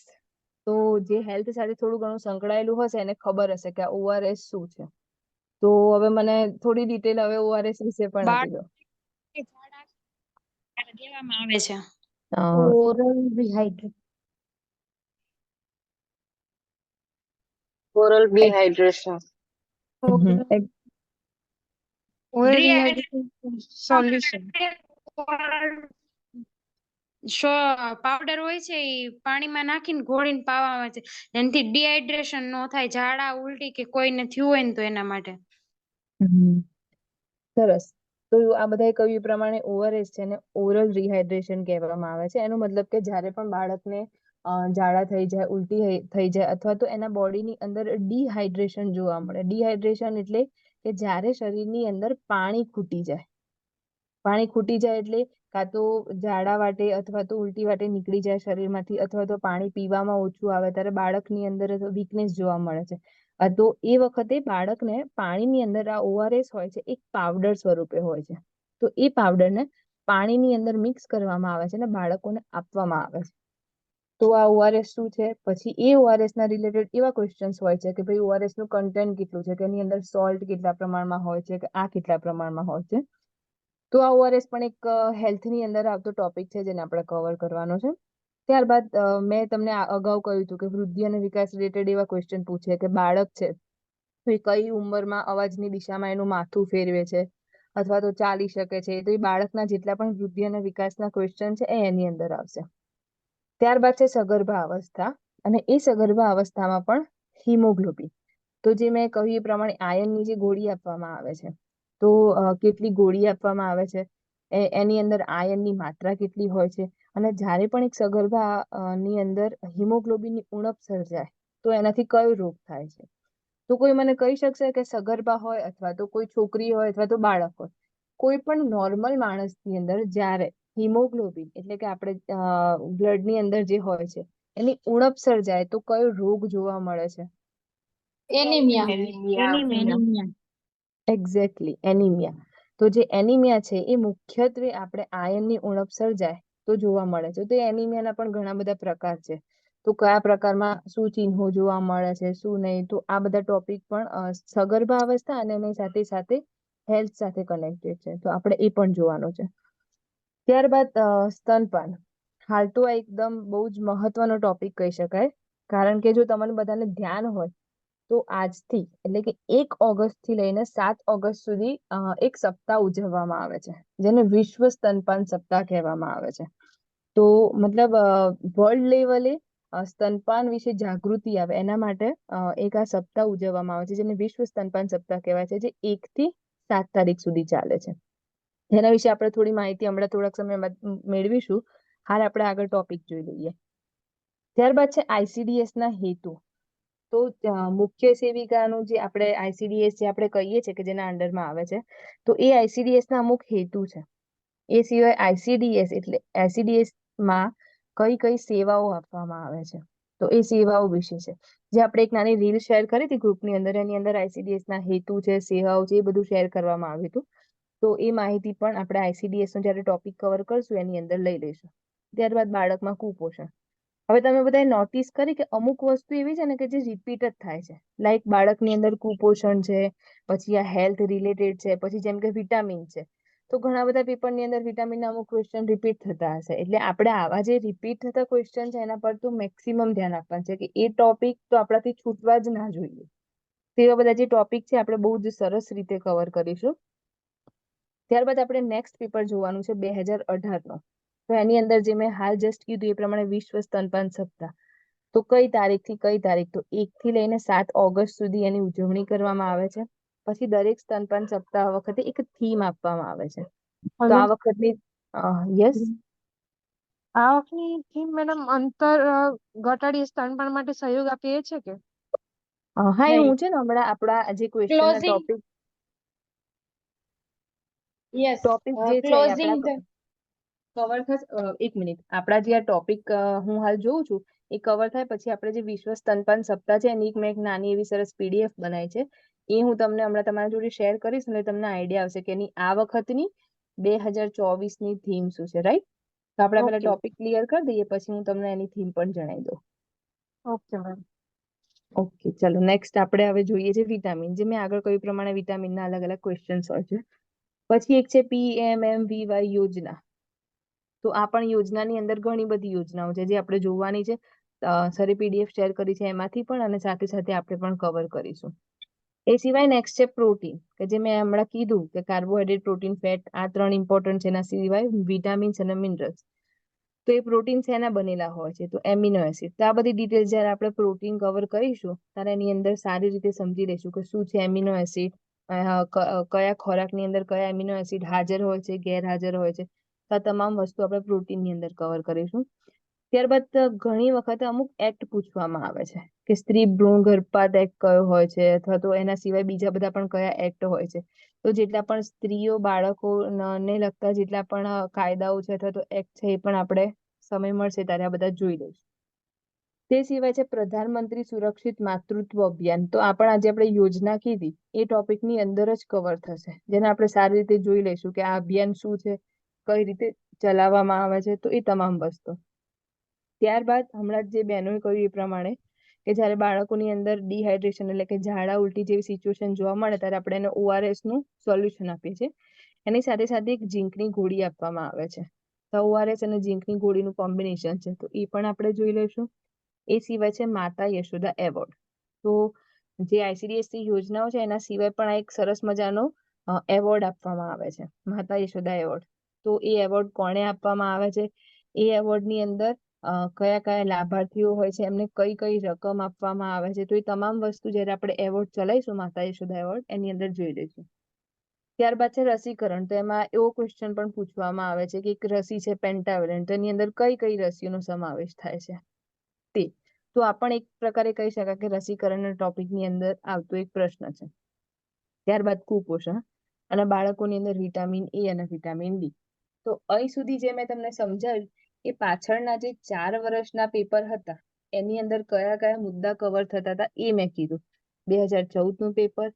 તો જે હેલ્થ સાથે થોડું ઘણું સંકળાયેલું હશે એને ખબર હશે કે આ ORS શું છે. તો હવે મને થોડી ડિટેલ હવે ORS વિશે પણ આપી દો. દેવામાં આવે છે oral rehydrate. Oral dehydration. Oral rehydration solution. Powder હોય છે એ પાણીમાં નાખીને ઘોળીને પાવામાં આવે છે, એનાથી ડિહાઇડ્રેશન ન થાય, ઝાડા ઉલટી કે કોઈને થયું હોય ને તો એના માટે. સરસ. તો આ બધાએ કહ્યું એ પ્રમાણે ઓઆરએસ છે ને ઓરલ રિહાઇડ્રેશન કહેવામાં આવે છે. એનો મતલબ કે જ્યારે પણ બાળકને ઝાડા થઈ જાય, ઉલટી થઈ જાય અથવા તો એના બોડીની અંદર ડિહાઇડ્રેશન જોવા મળે. ડિહાઇડ્રેશન એટલે કે જ્યારે શરીરની અંદર પાણી ખૂટી જાય. પાણી ખૂટી જાય એટલે કાં તો ઝાડા વાટે અથવા તો ઉલટી વાટે નીકળી જાય શરીરમાંથી, અથવા તો પાણી પીવામાં ઓછું આવે ત્યારે બાળકની અંદર વીકનેસ જોવા મળે છે. તો એ વખતે બાળકને પાણીની અંદર આ ઓઆરએસ હોય છે એક પાવડર સ્વરૂપે હોય છે. તો એ પાવડરને પાણીની અંદર મિક્સ કરવામાં આવે છે અને બાળકોને આપવામાં આવે છે. તો આ ઓઆરએસ શું છે? પછી એ ઓઆરએસ ના રિલેટેડ એવા ક્વેશ્ચન્સ હોય છે કે ભાઈ ઓઆરએસ નું કન્ટેન્ટ કેટલું છે, કે એની અંદર સોલ્ટ કેટલા પ્રમાણમાં હોય છે, કે આ કેટલા પ્રમાણમાં હોય છે. તો આ ઓઆરએસ પણ એક હેલ્થની અંદર આવતો ટોપિક છે જેને આપણે કવર કરવાનો છે. ત્યારબાદ મેં તમને અગાઉ કહ્યું હતું કે વૃદ્ધિ અને વિકાસ રિલેટેડ એવા ક્વેશ્ચન પૂછે કે બાળક છે તો એ કઈ ઉંમરમાં અવાજની દિશામાં એનું માથું ફેરવે છે અથવા તો ચાલી શકે છે. તો એ બાળકના જેટલા પણ વૃદ્ધિ અને વિકાસના ક્વેશ્ચન છે એ એની અંદર આવશે. ત્યારબાદ છે સગર્ભા અવસ્થા, અને એ સગર્ભા અવસ્થામાં પણ હિમોગ્લોબિન. તો જે મેં કહ્યું એ પ્રમાણે આયર્નની જે ગોળી આપવામાં આવે છે, તો કેટલી ગોળી આપવામાં આવે છે, એની અંદર આયર્નની માત્રા કેટલી હોય છે, અને જ્યારે પણ એક સગર્ભા ની અંદર હિમોગ્લોબિનની ઉણપ સર્જાય તો એનાથી કયો રોગ થાય છે? તો કોઈ મને કહી શકશે કે સગર્ભા હોય અથવા તો કોઈ છોકરી હોય અથવા તો બાળક હોય, કોઈ પણ નોર્મલ માણસની અંદર જ્યારે હિમોગ્લોબિન એટલે કે આપણે બ્લડ ની અંદર જે હોય છે એની ઉણપ સર્જાય તો કયો રોગ જોવા મળે છે? એનિમિયા. Exactly, anaemia. તો જે એનિમિયા છે એ મુખ્યત્વે આપણે આયર્નની ઉણપ સર્જાય તો જોવા મળે છે. તો એનિમિયાના પણ ઘણા બધા પ્રકાર છે. તો કયા પ્રકારમાં શું ચિહ્નો જોવા મળે છે, શું નહીં, તો આ બધા ટોપિક પણ સગર્ભા અવસ્થા અને એની સાથે સાથે હેલ્થ સાથે કનેક્ટેડ છે. તો આપણે એ પણ જોવાનું છે. ત્યારબાદ સ્તનપાન. હાલ તો આ એકદમ બહુ જ મહત્વનો ટોપિક કહી શકાય, કારણ કે જો તમને બધાને ધ્યાન હોય તો આજથી એટલે કે 1 ઓગસ્ટ થી લઈને 7 ઓગસ્ટ સુધી એક સપ્તાહ ઉજવવામાં આવે છે જેને વિશ્વ સ્તનપાન સપ્તાહ કહેવામાં આવે છે. તો મતલબ વર્લ્ડ લેવલે સ્તનપાન વિશે જાગૃતિ આવે એના માટે એક આ સપ્તાહ ઉજવવામાં આવે છે જેને વિશ્વ સ્તનપાન સપ્તાહ કહેવાય છે, જે 1 થી 7 તારીખ સુધી ચાલે છે. એના વિશે આપણે થોડી માહિતી હમણાં થોડાક સમયમાં મેળવીશું. હાલ આપણે આગળ ટોપિક જોઈ લઈએ. ત્યારબાદ છે આઈસીડીએસ ના હેતુ. તો મુખ્ય સેવિકાનું જે આપણે આઈસીડીએસ જે આપણે કહીએ છીએ કે જેના અંડરમાં આવે છે, તો એ આઈસીડીએસ ના અમુક હેતુ છે. એ સિવાય આઈસીડીએસ એટલે આઈસીડીએસ માં કઈ કઈ સેવાઓ આપવામાં આવે છે, તો એ સેવાઓ વિશે છે જે આપણે એક નાની રીલ શેર કરી હતી ગ્રુપની અંદર. એની અંદર આઈસીડીએસ ના હેતુ છે, સેવાઓ છે, એ બધું શેર કરવામાં આવ્યું હતું. તો એ માહિતી પણ આપણે આઈસીડીએસ નો જયારે ટોપિક કવર કરશું એની અંદર લઈ લઈશું. ત્યારબાદ બાળકમાં કુપોષણ. હવે તમે બધાએ નોટિસ કરી કે અમુક વસ્તુ એવી છે ને કે જે રિપીટ જ થાય છે. લાઈક બાળકની અંદર કુપોષણ છે, પછી આ હેલ્થ રિલેટેડ છે, પછી જેમ કે વિટામિન છે. તો ઘણા બધા પેપરની અંદર વિટામિનના અમુક ક્વેશ્ચન રિપીટ થતા હશે. એટલે આપણે આવા જે રિપીટ થતા ક્વેશ્ચન છે એના પર તો મેક્સિમમ ધ્યાન આપવાનું છે કે એ ટોપિક તો આપણાથી છૂટવા જ ના જોઈએ. તેવા બધા જે ટોપિક છે આપણે બહુ જ સરસ રીતે કવર કરીશું. ત્યારબાદ આપણે નેક્સ્ટ પેપર જોવાનું છે 2018 નો. તો એની અંદર જે મેં હાલ જસ્ટ કીધું એ પ્રમાણે વિશ્વ સ્તનપાન સપ્તાહ. તો કઈ તારીખથી કઈ તારીખ? તો 1 થી લઈને 7 ઓગસ્ટ સુધી એની ઉજવણી કરવામાં આવે છે. પછી દરેક સ્તનપાન સપ્તાહ વખતે એક થીમ આપવામાં આવે છે. તો આ વખતની યસ, આ વખતની થીમ મેડમ અંતર ઘટાડી સ્તનપાન માટે સહયોગ આપે એ છે કે? હા, એ હું છે ને હમણાં આપણા જે ક્વેશ્ચન ના ક્લોઝિંગ. ટોપિક જે છે એ આપણા કવર થશે. 1 મિનિટ, આપણા જે આ ટોપિક હું હાલ જોઉં છું એ કવર થાય પછી આપણે જે વિશ્વ સ્તનપાન સપ્તાહ છે એની મેં એક નાની એવી સરસ પીડીએફ બનાવી છે. એ હું તમને હમણાં તમારા જોડે શેર કરીશ ને તમને આઈડિયા આવશે કે એની આ વખતની 2024 ની થીમ શું છે. રાઈટ? તો આપણે પહેલા ટોપિક ક્લિયર કરી દઈએ પછી હું તમને એની થીમ પણ જણાવી દઉં. Okay ma'am. ઓકે, ચલો નેક્સ્ટ આપણે હવે જોઈએ છે વિટામિન. જે મેં આગળ કહ્યું પ્રમાણે વિટામિનના અલગ અલગ ક્વેશ્ચન્સ હોય છે. પછી એક છે PMMVY યોજના. તો આ પણ યોજનાની અંદર ઘણી બધી યોજનાઓ છે જે આપણે જોવાની છે. સરે પીડીએફ શેર કરી છે એમાંથી પણ, અને સાથે સાથે આપણે પણ કવર કરીશું. એ સિવાય નેક્સ્ટ છે પ્રોટીન, કે જે મેં હમણાં કીધું કે કાર્બોહાઈડ્રેટ, પ્રોટીન, ફેટ આ 3 ઇમ્પોર્ટન્ટ છે. એના સિવાય વિટામિન્સ અને મિનરલ્સ. તો એ પ્રોટીન શેના બનેલા હોય છે? તો એમિનો એસિડ. તો આ બધી ડિટેલ્સ જ્યારે આપણે પ્રોટીન કવર કરીશું ત્યારે એની અંદર સારી રીતે સમજી લઈશું કે શું છે એમિનો એસિડ, કયા ખોરાકની અંદર કયા એમિનો એસિડ હાજર હોય છે, ગેરહાજર હોય છે, તો આ તમામ વસ્તુ આપણે પ્રોટીનની અંદર કવર કરીશું. ત્યારબાદ ઘણી વખત અમુક એક્ટ પૂછવામાં આવે છે કે સ્ત્રી ભ્રૂણ ગર્ભપાત એક્ટ કયો હોય છે, અથવા તો એના સિવાય બીજા બધા પણ કયા એક્ટ હોય છે. તો જેટલા પણ સ્ત્રીઓ બાળકોને લગતા જેટલા પણ કાયદાઓ છે અથવા તો એક્ટ છે, એ પણ આપણે સમય મળશે ત્યારે આ બધા જોઈ લઈશું. તે સિવાય છે પ્રધાનમંત્રી સુરક્ષિત માતૃત્વ અભિયાન. તો આ પણ આજે આપણે યોજના કીધી એ ટોપિકની અંદર જ કવર થશે, જેને આપણે સારી રીતે જોઈ લઈશું કે આ અભિયાન શું છે, કઈ રીતે ચલાવવામાં આવે છે, તો એ તમામ વસ્તુ. ત્યારબાદ હમણાં જે બહેનોએ કહ્યું એ પ્રમાણે કે જ્યારે બાળકોની અંદર ડિહાઇડ્રેશન એટલે કે ઝાડા ઉલટી જેવી સિચ્યુએશન જોવા મળે ત્યારે આપણે એને ORS નું સોલ્યુશન આપીએ છીએ. એની સાથે સાથે એક ઝીંકની ગોળી આપવામાં આવે છે. તો ORS અને ઝીંકની ગોળીનું કોમ્બિનેશન છે, તો એ પણ આપણે જોઈ લઈશું. એ સિવાય છે માતા યશોદા એવોર્ડ. તો જે ICDSC યોજનાઓ છે એના સિવાય પણ આ એક સરસ મજાનો એવોર્ડ આપવામાં આવે છે, માતા યશોદા એવોર્ડ. તો એ એવોર્ડ કોને આપવામાં આવે છે, એ એવોર્ડની અંદર કયા કયા લાભાર્થીઓ હોય છે, એમને કઈ કઈ રકમ આપવામાં આવે છે, તો એ તમામ વસ્તુ જ્યારે આપણે એવોર્ડ ચલાવીશું માતા યશોદા એવોર્ડ એની અંદર જોઈ લઈશું. ત્યારબાદ છે રસીકરણ. તો એમાં એવો ક્વેશ્ચન પણ પૂછવામાં આવે છે કે એક રસી છે પેન્ટાવેલેન્ટ, તો એની અંદર કઈ કઈ રસીઓનો સમાવેશ થાય છે તે. તો આ પણ એક પ્રકારે કહી શકાય કે રસીકરણના ટોપિકની અંદર આવતો એક પ્રશ્ન છે. ત્યારબાદ કુપોષણ અને બાળકોની અંદર વિટામિન A અને વિટામિન D. તો અહીં સુધી જે મેં તમને સમજાવ્યું એ પાછળના જે 4 વર્ષના પેપર હતા એની અંદર કયા કયા મુદ્દા કવર થતા હતા એ મેં કીધું. 2014 નું પેપર,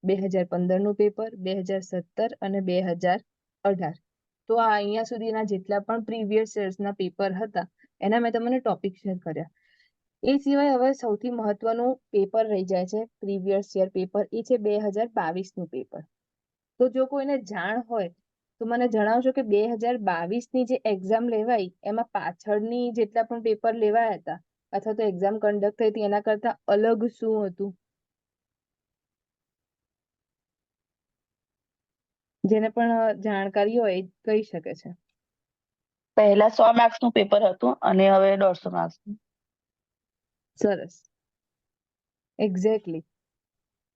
2015 નું પેપર, 2017 અને 2018. તો આ અહીંયા સુધીના જેટલા પણ પ્રીવિયસ યર્સના પેપર હતા એના મેં તમને ટોપિક શેર કર્યા. એ સિવાય હવે સૌથી મહત્વનું પેપર રહી જાય છે પ્રીવિયસ યર પેપર, એ છે 2022 નું પેપર. તો જો કોઈને જાણ હોય તો મને જણાવજો કે 2022 ની જે એક્ઝામ લેવાઈ એમાં પાછળની જેટલા પણ પેપર લેવાયા હતા અથવા તો એક્ઝામ કન્ડક્ટ થઈ હતી એના કરતા અલગ શું હતું, જેને પણ જાણકારી હોય એ કહી શકે છે. પહેલા 100 માર્ક્સ નું પેપર હતું અને હવે 150 માર્ક્સ. સરસ, એક્ઝેક્ટલી.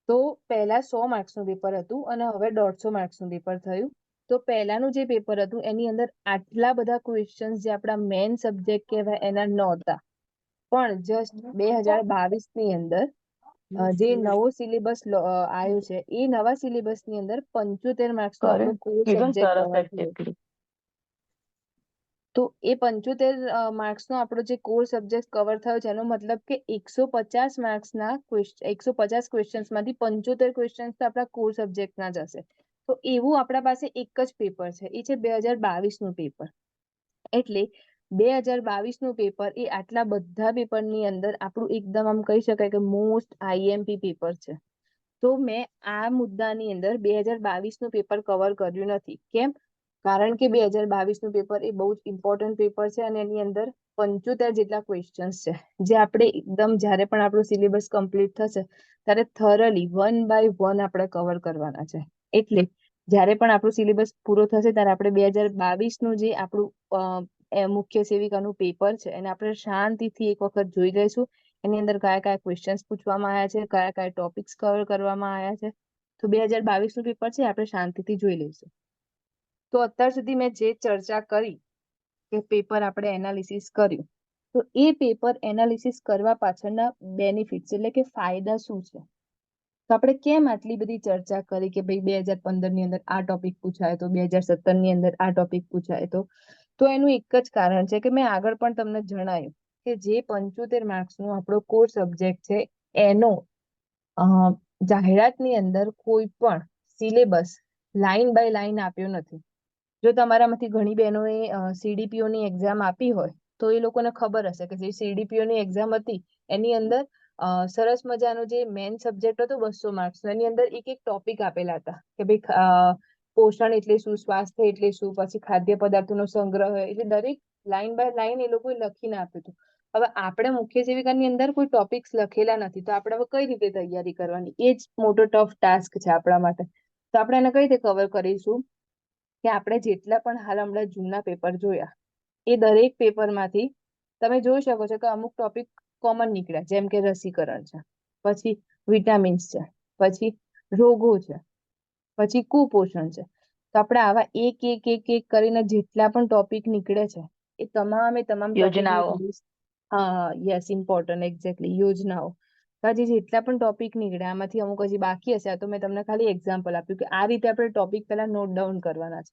તો પહેલા 100 માર્ક્સનું પેપર હતું અને હવે 150 માર્ક્સનું પેપર થયું. તો પહેલાનું જે પેપર હતું એની અંદર આટલા બધા ક્વેશ્ચન્સ જે આપણા મેઇન સબ્જેક્ટ કહેવાય એના નહોતા, પણ જસ્ટ 2022 ની અંદર જે નવો સિલેબસ આવ્યો છે એ નવા સિલેબસ ની અંદર 75 માર્ક્સ નો આપણો કોર કીધું ને સબ્જેક્ટ સરસ કવર થયો. exactly. તો એ 75 માર્ક્સનો આપણો જે કોર સબ્જેક્ટ કવર થયો છે એનો મતલબ કે 150 માર્ક્સના 150 ક્વેશ્ચન્સમાંથી 75 ક્વેશ્ચન્સ તો આપણા કોર સબ્જેક્ટના જ હશે. તો એવું આપણા પાસે એક જ પેપર છે, એ છે 2022 નું પેપર. એટલે 2022 નું પેપર એ આટલા બધા પેપરની અંદર આપણું એકદમ આમ કહી શકાય કે મોસ્ટ IMP પેપર છે. તો મેં આ મુદ્દાની અંદર 2022 નું પેપર કવર કર્યું નથી. કેમ? કારણ કે 2022 નું પેપર એ બહુ જ ઇમ્પોર્ટન્ટ પેપર છે અને એની અંદર 75 જેટલા ક્વેશ્ચન્સ છે જે આપણે એકદમ જ્યારે પણ આપણું સિલેબસ કમ્પ્લીટ થશે ત્યારે થોરલી 1 બાય 1 આપણે કવર કરવાના છે. એટલે જ્યારે પણ આપણું સિલેબસ પૂરો થશે ત્યારે આપણે 2022 નું જે આપણું મુખ્ય સેવિકાનું પેપર છે એને આપણે શાંતિથી એક વખત જોઈ લઈશું. એની અંદર કયા કયા ક્વેશ્ચન્સ પૂછવામાં આવ્યા છે, કયા કયા ટોપિક્સ કવર કરવામાં આવ્યા છે. તો 2022 નું પેપર છે આપણે શાંતિથી જોઈ લઈશું. તો અત્યાર સુધી મેં જે ચર્ચા કરી કે પેપર આપણે એનાલિસિસ કર્યું, તો એ પેપર એનાલિસિસ કરવા પાછળના બેનિફિટ્સ એટલે કે ફાયદા શું છે. તો આપણે કેમ આટલી બધી ચર્ચા કરી કે ભાઈ 2015 ની અંદર આ ટોપિક પૂછાય તો 2017 ની અંદર આ ટોપિક પૂછાય તો એનું એક જ કારણ છે કે મેં આગળ પણ તમને જણાવ્યું કે જે 75 માર્ક્સનો આપણો કોર સબ્જેક્ટ છે એનો જાહેરાતની અંદર કોઈ પણ સિલેબસ લાઈન બાય લાઈન આપ્યો નથી. જો તમારામાંથી ઘણી બહેનોએ CDPO ની એક્ઝામ આપી હોય તો એ લોકોને ખબર હશે કે જે CDPO ની એક્ઝામ હતી એની અંદર સરસ મજાનો જે મેઇન સબ્જેક્ટ હતો 200 માર્ક્સ એની અંદર એક એક ટોપિક આપેલા હતા કે ભાઈ પોષણ એટલે શું, સ્વાસ્થ્ય એટલે શું, પછી ખાદ્ય પદાર્થોનો સંગ્રહ, એટલે દરેક લાઈન બાય લાઈન એ લોકોએ લખીને આપ્યું હતું. હવે આપણે મુખ્ય સેવિકાની અંદર કોઈ ટોપિક્સ લખેલા નથી તો આપણે હવે કઈ રીતે તૈયારી કરવાની, એ જ મોટો ટફ ટાસ્ક છે આપણા માટે. તો આપણે એને કઈ રીતે કવર કરીશું કે આપણે જેટલા પણ હાલ હમણાં જૂના પેપર જોયા એ દરેક પેપરમાંથી તમે જોઈ શકો છો કે અમુક ટોપિક કોમન નીકળ્યા, જેમ કે રસીકરણ છે, પછી વિટામિન્સ છે, પછી રોગો છે, પછી કુપોષણ છે. તો આપણે આવા એક કરીને જેટલા પણ ટોપિક નીકળે છે એ તમામ યોજનાઓ. ટોપિક હા યસ ઇમ્પોર્ટન્ટ એક્ઝેક્ટલી યોજનાઓ. તો આજે જેટલા પણ ટોપિક નીકળ્યા આમાંથી અમુક હજી બાકી હશે. આ તો મેં તમને ખાલી એક્ઝામ્પલ આપ્યું કે આ રીતે આપણે ટોપિક પહેલા નોટ ડાઉન કરવાના છે.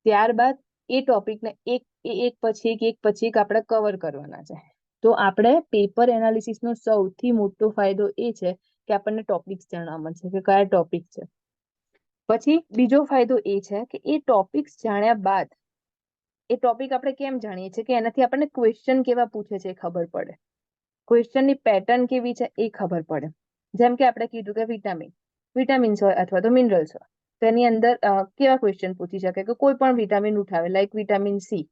ત્યારબાદ એ ટોપિકને એક પછી એક આપણે કવર કરવાના છે. તો આપણે પેપર એનાલિસિસનો સૌથી મોટો ફાયદો એ છે કે આપણને ટોપિક્સ જાણવા મળશે કે કયા ટોપિક છે. પછી બીજો ફાયદો એ છે કે એ ટોપિક્સ જાણ્યા બાદ એ ટોપિક આપણે કેમ જાણીએ છીએ કે એનાથી આપણને ક્વેશ્ચન કેવા પૂછે છે એ ખબર પડે. ક્વેશ્ચનની પેટર્ન કેવી છે એ ખબર પડે. જેમ કે આપણે કીધું કે વિટામિન્સ હોય અથવા તો મિનરલ્સ હોય તો એની અંદર કેવા ક્વેશ્ચન પૂછી શકે કે કોઈ પણ વિટામિન ઉઠાવે like vitamin C,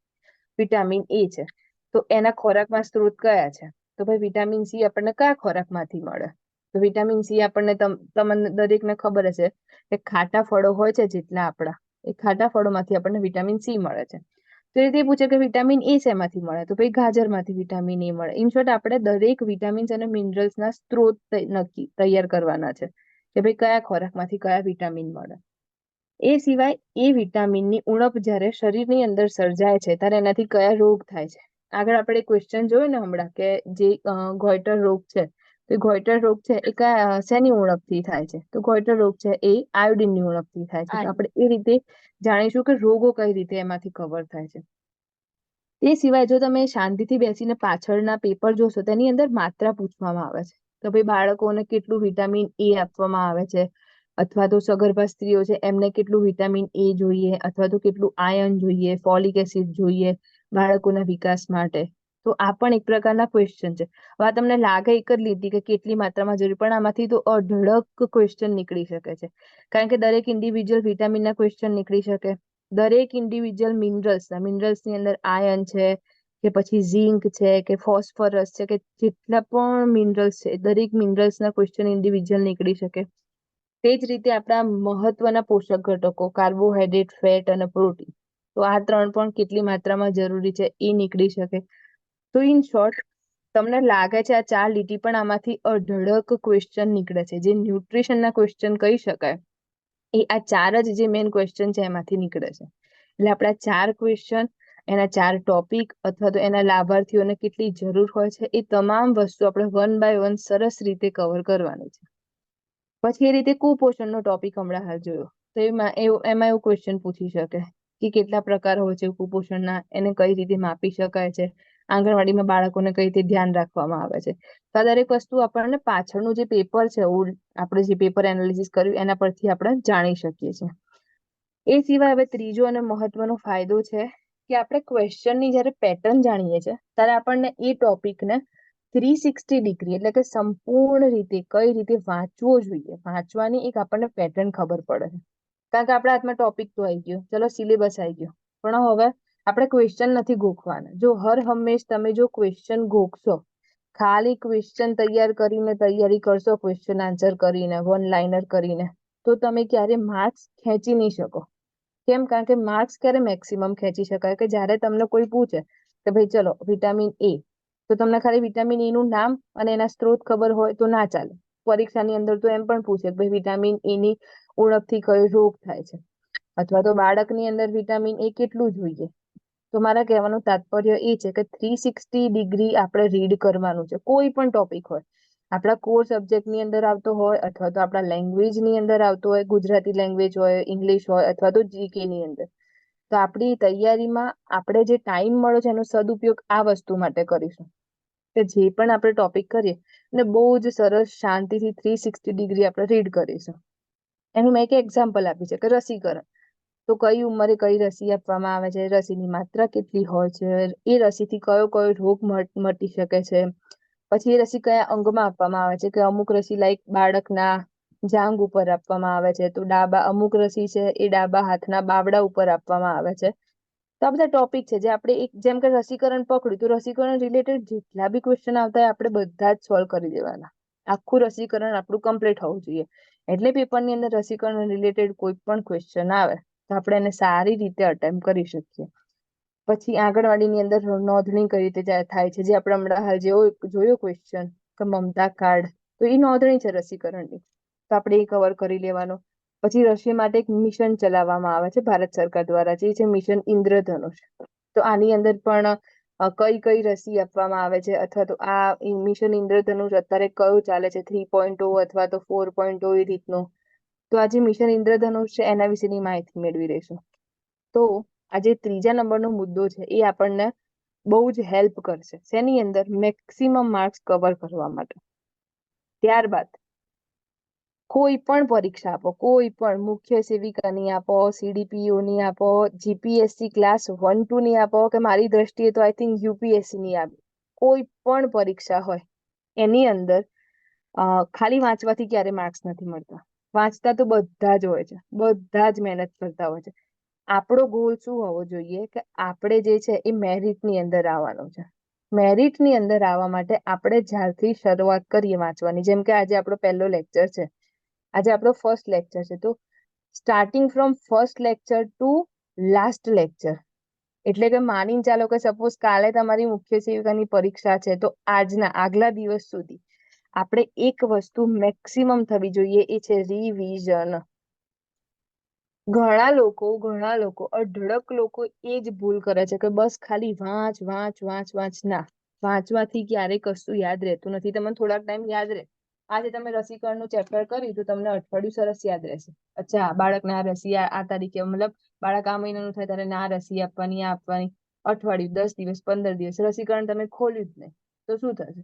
vitamin A છે તો એના ખોરાકમાં સ્ત્રોત કયા છે. તો ભાઈ વિટામિન સી આપણને કયા ખોરાકમાંથી મળે. તો વિટામિન સી આપણને તમને દરેકને ખબર હશે કે ખાટા ફળો હોય છે જેટલા આપણા એ ખાટા ફળોમાંથી આપણને વિટામિન સી મળે છે. તો એ રીતે પૂછે કે વિટામિન એ શેમાંથી મળે. તો ભાઈ ગાજરમાંથી વિટામિન એ મળે. ઇન શોર્ટ આપણે દરેક વિટામિન્સ અને મિનરલ્સના સ્ત્રોત તૈયાર કરવાના છે કે ભાઈ કયા ખોરાકમાંથી કયા વિટામિન મળે. એ સિવાય એ વિટામિનની ઉણપ જ્યારે શરીરની અંદર સર્જાય છે ત્યારે એનાથી કયા રોગ થાય છે. આગળ આપણે ક્વેશ્ચન જોયું ને હમણાં કે જે ગોઈટર રોગ છે તો ગોઈટર રોગ છે એ કયા શેની ઉણપથી થાય છે. તો ગોઈટર રોગ છે એ આયોડિનની ઉણપથી થાય છે. તો આપણે એ રીતે જાણીશું કે રોગો કઈ રીતે એમાંથી કવર થાય છે. એ સિવાય જો તમે શાંતિથી બેસીને પાછળના પેપર જોશો તેની અંદર માત્રા પૂછવામાં આવે છે તો ભાઈ બાળકોને કેટલું વિટામિન એ આપવામાં આવે છે અથવા તો સગર્ભા સ્ત્રીઓ છે એમને કેટલું વિટામિન એ જોઈએ અથવા તો કેટલું આયર્ન જોઈએ, ફોલિક એસિડ જોઈએ બાળકોના વિકાસ માટે. તો આ પણ એક પ્રકારના ક્વેશ્ચન છે. હવે તમને લાગે એક જ લીધી કે કેટલી માત્રામાં જરૂર પણ આમાંથી તો અઢળક ક્વેશ્ચન નીકળી શકે છે કારણ કે દરેક ઇન્ડિવિજ્યુઅલ વિટામિનના ક્વેશ્ચન નીકળી શકે. દરેક ઇન્ડિવિજ્યુઅલ મિનરલ્સની અંદર આયર્ન છે કે પછી ઝિંક છે કે ફોસ્ફરસ છે કે જેટલા પણ મિનરલ્સ છે દરેક મિનરલ્સના ક્વેશ્ચન ઇન્ડિવિજ્યુઅલ નીકળી શકે. તે જ રીતે આપણા મહત્વના પોષક ઘટકો કાર્બોહાઈડ્રેટ, ફેટ અને પ્રોટીન તો આ ત્રણ પણ કેટલી માત્રામાં જરૂરી છે એ નીકળી શકે. તો ઇન શોર્ટ તમને લાગે છે આ 4 લીટી પણ આમાંથી અઢળક ક્વેશ્ચન નીકળે છે. જે ન્યુટ્રિશનના ક્વેશ્ચન કહી શકાય એ આ 4 જ જે મેઇન ક્વેશ્ચન છે એમાંથી નીકળે છે. એટલે આપણા 4 ક્વેશ્ચન, એના 4 ટોપિક અથવા તો એના લાભાર્થીઓને કેટલી જરૂર હોય છે એ તમામ વસ્તુ આપણે 1 બાય 1 સરસ રીતે કવર કરવાની છે. પછી એ રીતે કુપોષણનો ટોપિક હમણાં હાલ જોયો તો એમાં એવું ક્વેશ્ચન પૂછી શકે કે કેટલા પ્રકાર હોય છે કુપોષણના, એને કઈ રીતે માપી શકાય છે, આંગણવાડીમાં બાળકોને કઈ રીતે ધ્યાન રાખવામાં આવે છે. તો આ દરેક વસ્તુ આપણને પાછળનું જે પેપર છે આપણે જે પેપર એનાલિસિસ કર્યું એના પરથી આપણે જાણી શકીએ છીએ. એ સિવાય હવે ત્રીજો અને મહત્વનો ફાયદો છે કે આપણે ક્વેશ્ચનની જ્યારે પેટર્ન જાણીએ છીએ ત્યારે આપણને એ ટોપિકને 360 ડિગ્રી એટલે કે સંપૂર્ણ રીતે કઈ રીતે વાંચવો જોઈએ વાંચવાની એક આપણને પેટર્ન ખબર પડે છે. કારણ કે આપણા હાથમાં ટોપિક તો આવી ગયો, ચલો સિલેબસ આવી ગયો, પણ હવે આપણે ક્વેશ્ચન નથી ગોખવાના. જો હર હંમેશ તમે જો ક્વેશ્ચન ગોખશો, ખાલી ક્વેશ્ચન તૈયાર કરીને તૈયારી કરશો, ક્વેશ્ચન આન્સર કરીને, વન લાઇનર કરીને, તો તમે ક્યારે માર્ક્સ ખેંચી નહીં શકો. કેમ? કારણ કે માર્ક્સ ક્યારે મેક્સિમમ ખેંચી શકાય કે જ્યારે તમને કોઈ પૂછે કે ભાઈ ચલો વિટામિન એ, તો તમને ખાલી વિટામિન એ નું નામ અને એના સ્ત્રોત ખબર હોય તો ના ચાલે. પરીક્ષાની અંદર તો એમ પણ પૂછે કે ભાઈ વિટામિન એ ની ઉણપથી કયો રોગ થાય છે અથવા તો બાળકની અંદર વિટામિન એ કેટલું જોઈએ. તો મારા કહેવાનું તાત્પર્ય એ છે કે 360 ડિગ્રી આપણે રીડ કરવાનું છે. કોઈ પણ ટોપિક હોય, આપણા કોર સબ્જેક્ટની અંદર આવતો હોય અથવા તો આપણા લેંગ્વેજની અંદર આવતો હોય, ગુજરાતી લેંગ્વેજ હોય, ઇંગ્લિશ હોય અથવા તો જીકે ની અંદર. તો આપણી તૈયારીમાં આપણે જે ટાઈમ મળ્યો છે એનો સદુપયોગ આ વસ્તુ માટે કરીશું કે જે પણ આપણે ટોપિક કરીએ અને બહુ જ સરસ શાંતિથી 360 ડિગ્રી આપણે રીડ કરીશું. એનું મેં એક એક્ઝામ્પલ આપી છે કે રસીકરણ. તો કઈ ઉંમરે કઈ રસી આપવામાં આવે છે, રસીની માત્રા કેટલી હોય છે, એ રસીથી કયો કયો રોગ મટી શકે છે, પછી એ રસી કયા અંગમાં આપવામાં આવે છે કે અમુક રસી લાઈક બાળકના જાંઘ ઉપર આપવામાં આવે છે, તો અમુક રસી છે એ ડાબા હાથના બાવડા ઉપર આપવામાં આવે છે. તો આ બધા ટોપિક છે જે આપણે જેમ કે રસીકરણ પકડ્યું તો રસીકરણ રિલેટેડ જેટલા બી ક્વેશ્ચન આવતા હોય આપણે બધા જ સોલ્વ કરી દેવાના. આખું રસીકરણ આપણું કમ્પ્લીટ હોવું જોઈએ. એટલે પેપરની અંદર રસીકરણ રિલેટેડ કોઈ પણ ક્વેશ્ચન આવે તો આપણે એને સારી રીતે અટેમ્પ કરી શકીએ. પછી આંગણવાડીની અંદર નોંધણી કઈ રીતે થાય છે, જે આપણે હમણાં હાલ જોયો ક્વેશ્ચન કે મમતા કાર્ડ, તો એ નોંધણી છે રસીકરણની, તો આપણે એ કવર કરી લેવાનો. પછી રસી માટે એક મિશન ચલાવવામાં આવે છે ભારત સરકાર દ્વારા, જે છે મિશન ઇન્દ્રધનુષ. તો આની અંદર પણ કઈ કઈ રસી આપવામાં આવે છે, અથવા તો આ મિશન ઇન્દ્રધનુષ અત્યારે કયું ચાલે છે, 3.0 અથવા તો 4.0 એ રીતનું. તો આ જે મિશન ઇન્દ્રધનુષ છે એના વિશેની માહિતી મેળવી લઈશું. તો આ જે ત્રીજા નંબરનો મુદ્દો છે એ આપણને બહુ જ હેલ્પ કરશે. શેની અંદર? મેક્સિમમ માર્ક્સ કવર કરવા માટે. ત્યારબાદ કોઈ પણ પરીક્ષા આપો, કોઈ પણ મુખ્ય સેવિકાની આપો, CDPO ની આપો, GPSC ક્લાસ 1-2 ની આપો, કે મારી દ્રષ્ટિએ તો આઈ થિંક UPSC ની આપો, કોઈ પણ પરીક્ષા હોય એની અંદર ખાલી વાંચવાથી ક્યારે માર્ક્સ નથી મળતા. વાંચતા તો બધા જ હોય છે, બધા જ મહેનત કરતા હોય છે. આપણો ગોલ શું હોવો જોઈએ કે આપણે જે છે એ મેરિટની અંદર આવવાનું છે. મેરિટની અંદર આવવા માટે આપણે જ્યારથી શરૂઆત કરીએ વાંચવાની, જેમ કે આજે આપણો પહેલો લેક્ચર છે, આજે આપણો ફર્સ્ટ લેક્ચર છે, તો starting from first lecture two last lecture, એટલે કે માની ચાલો કે સપોઝ કાલે તમારી મુખ્ય સેવિકાની પરીક્ષા છે, તો આજના આગલા દિવસ સુધી આપણે એક વસ્તુ મેક્સિમમ થવી જોઈએ, એ છે રિવિઝન. ઘણા લોકો અઢળક લોકો એ જ ભૂલ કરે છે કે બસ ખાલી વાંચ વાંચ વાંચ વાંચ. ના, વાંચવાથી ક્યારેય કશું યાદ રહેતું નથી. તમને થોડાક ટાઈમ યાદ રહે. આજે તમે રસીકરણનું ચેપ્ટર કર્યું તો તમને અઠવાડિયું સરસ યાદ રહેશે. અચ્છા, બાળકને આ રસી આ તારીખે, મતલબ બાળક આ મહિનાનું થાય ત્યારે આ રસી આપવાની, આ આપવાની. અઠવાડિયું, 10 દિવસ, 15 દિવસ રસીકરણ તમે ખોલ્યું જ નહીં તો શું થશે?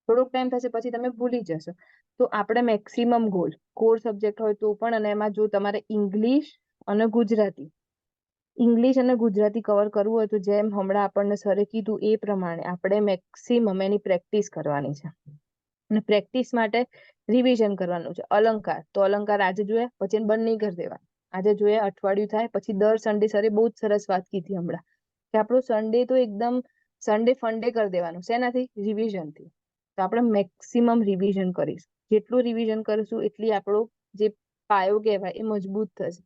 થોડોક ટાઈમ થશે પછી તમે ભૂલી જશો. તો આપણે મેક્સિમમ ગોલ, કોર સબ્જેક્ટ હોય તો પણ, અને એમાં જો તમારે ઇંગ્લિશ અને ગુજરાતી કવર કરવું હોય તો જેમ હમણાં આપણને સરે કીધું એ પ્રમાણે આપણે મેક્સિમમ એની પ્રેક્ટિસ કરવાની છે. અને પ્રેક્ટિસ માટે રિવિઝન કરવાનું છે. અલંકાર, તો અલંકાર આજે જોઈએ પછી બંધ નહીં કરી દેવા. આજે જોઈએ, અઠવાડિયું થાય પછી દર સન્ડે સરે બહુ જ સરસ વાત કીધી હમણાં, કે આપણો સન્ડે તો એકદમ સન્ડે ફંડે કરી દેવાનું. શેનાથી? રિવિઝનથી. તો આપણે મેક્સિમમ રિવિઝન કરીશું. જેટલું રિવિઝન કરીશું એટલી આપણો જે પાયો કહેવાય એ મજબૂત થશે.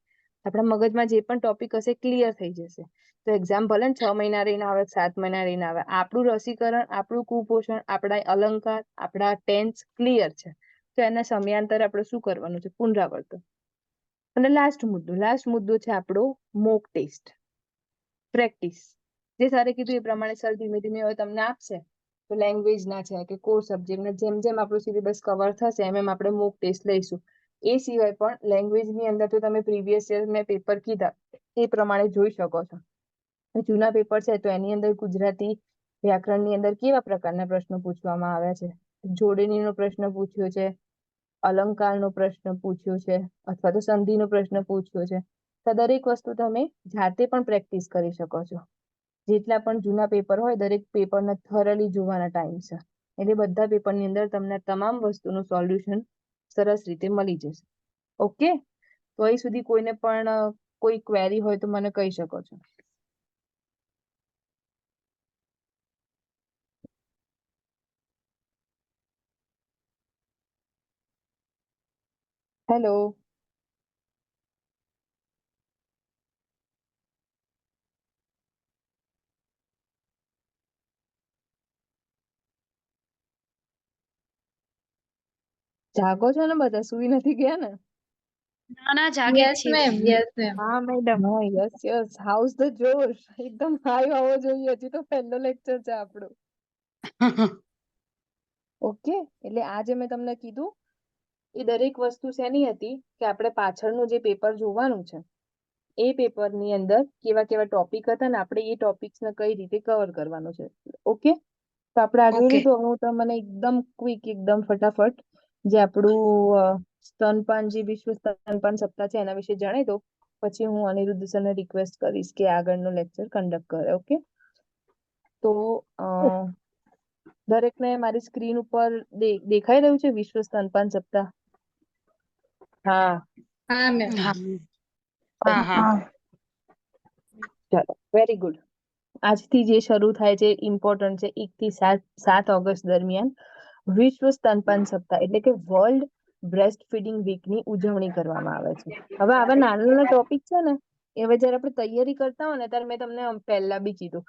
આપણા મગજમાં જે પણ ટોપિક હશે ક્લિયર થઈ જશે. તો એક્ઝામ ભલે 6 મહિના રહીને આવે, 7 મહિના રહીને આવે, આપણું રસીકરણ, આપણું કુપોષણ, આપણા અલંકાર, આપણા ટેન્સ ક્લિયર છે. તો એના સમયાંતર આપણે શું કરવાનું છે? પુનરાવર્તન. અને લાસ્ટ મુદ્દો છે આપણો મોક ટેસ્ટ, પ્રેક્ટિસ. જે સરે કીધું એ પ્રમાણે સર ધીમે ધીમે હવે તમને આપશે. તો લેંગ્વેજના છે કે કોર સબ્જેક્ટના જેમ જેમ આપણું સિલેબસ કવર થશે એમ આપણે મોક ટેસ્ટ લઈશું. એ સિવાય પણ લેંગ્વેજની અંદર તો તમે પ્રીવિયસ યર મેં પેપર કીધા એ પ્રમાણે જોઈ શકો છો. જૂના પેપર છે તો એની અંદર ગુજરાતી વ્યાકરણની અંદર કેવા પ્રકારના પ્રશ્નો પૂછવામાં આવ્યા છે? જોડણીનો પ્રશ્ન પૂછ્યો છે, અલંકારનો પ્રશ્ન પૂછ્યો છે, અથવા તો સંધિનો પ્રશ્ન પૂછ્યો છે. તો દરેક વસ્તુ તમે જાતે પણ પ્રેક્ટિસ કરી શકો છો. જેટલા પણ જૂના પેપર હોય દરેક પેપરને થોરલી જોવાના ટાઈમ છે. એટલે બધા પેપરની અંદર તમને તમામ વસ્તુનું સોલ્યુશન સરસ રીતે મળી જશે. ઓકે, તો અહીં સુધી કોઈને પણ કોઈ ક્વેરી હોય તો મને કહી શકો છો. હેલો. જાગો છો ને બધા? સુઈ નથી ગયા ને? ના જાગે જ યસ છીએ. Ma'am, yes ma'am. હા મેડમ. હા, યસ. હાઉસ ધ જોશ એકદમ હાઈ હોવો જોઈએ. હજી તો પહેલો લેક્ચર છે આપણો. ઓકે, એટલે આજે મેં તમને કીધું એ દરેક વસ્તુ શેની હતી કે આપણે પાછળનું જે પેપર જોવાનું છે એ પેપરની અંદર કેવા કેવા ટોપિક હતા ને આપણે એ ટોપિક્સને કઈ રીતે કવર કરવાનું છે. ઓકે, તો આપણે આ જોઈ ઓકે. લીધું. હું તમને એકદમ ક્વિક, એકદમ ફટાફટ જે આપણું સ્તનપાન, જે વિશ્વ સ્તનપાન સપ્તાહ છે એના વિશે જણાવી દઉં. પછી હું અનિરુદ્ધ સરને રિક્વેસ્ટ કરીશ કે આગળનો લેક્ચર કન્ડક્ટ કરે. ઓકે, તો દરેકને મારી સ્ક્રીન ઉપર દેખાઈ રહ્યું છે વિશ્વ સ્તનપાન સપ્તાહ? હા. હા મેમ. હા. ચલો, વેરી ગુડ. આજથી જે શરૂ થાય છે ઇમ્પોર્ટન્ટ છે. 1 થી 7 ઓગસ્ટ દરમિયાન વિશ્વ સ્તનપાન સપ્તાહ એટલે કે વર્લ્ડ બ્રેસ્ટ ફીડિંગ વીક ની ઉજવણી કરવામાં આવે છે. હવે આવા નાના નાના ટોપિક છે ને, એ હવે જયારે આપણે તૈયારી કરતા હોય ને ત્યારે મેં તમને પહેલા બી કીધું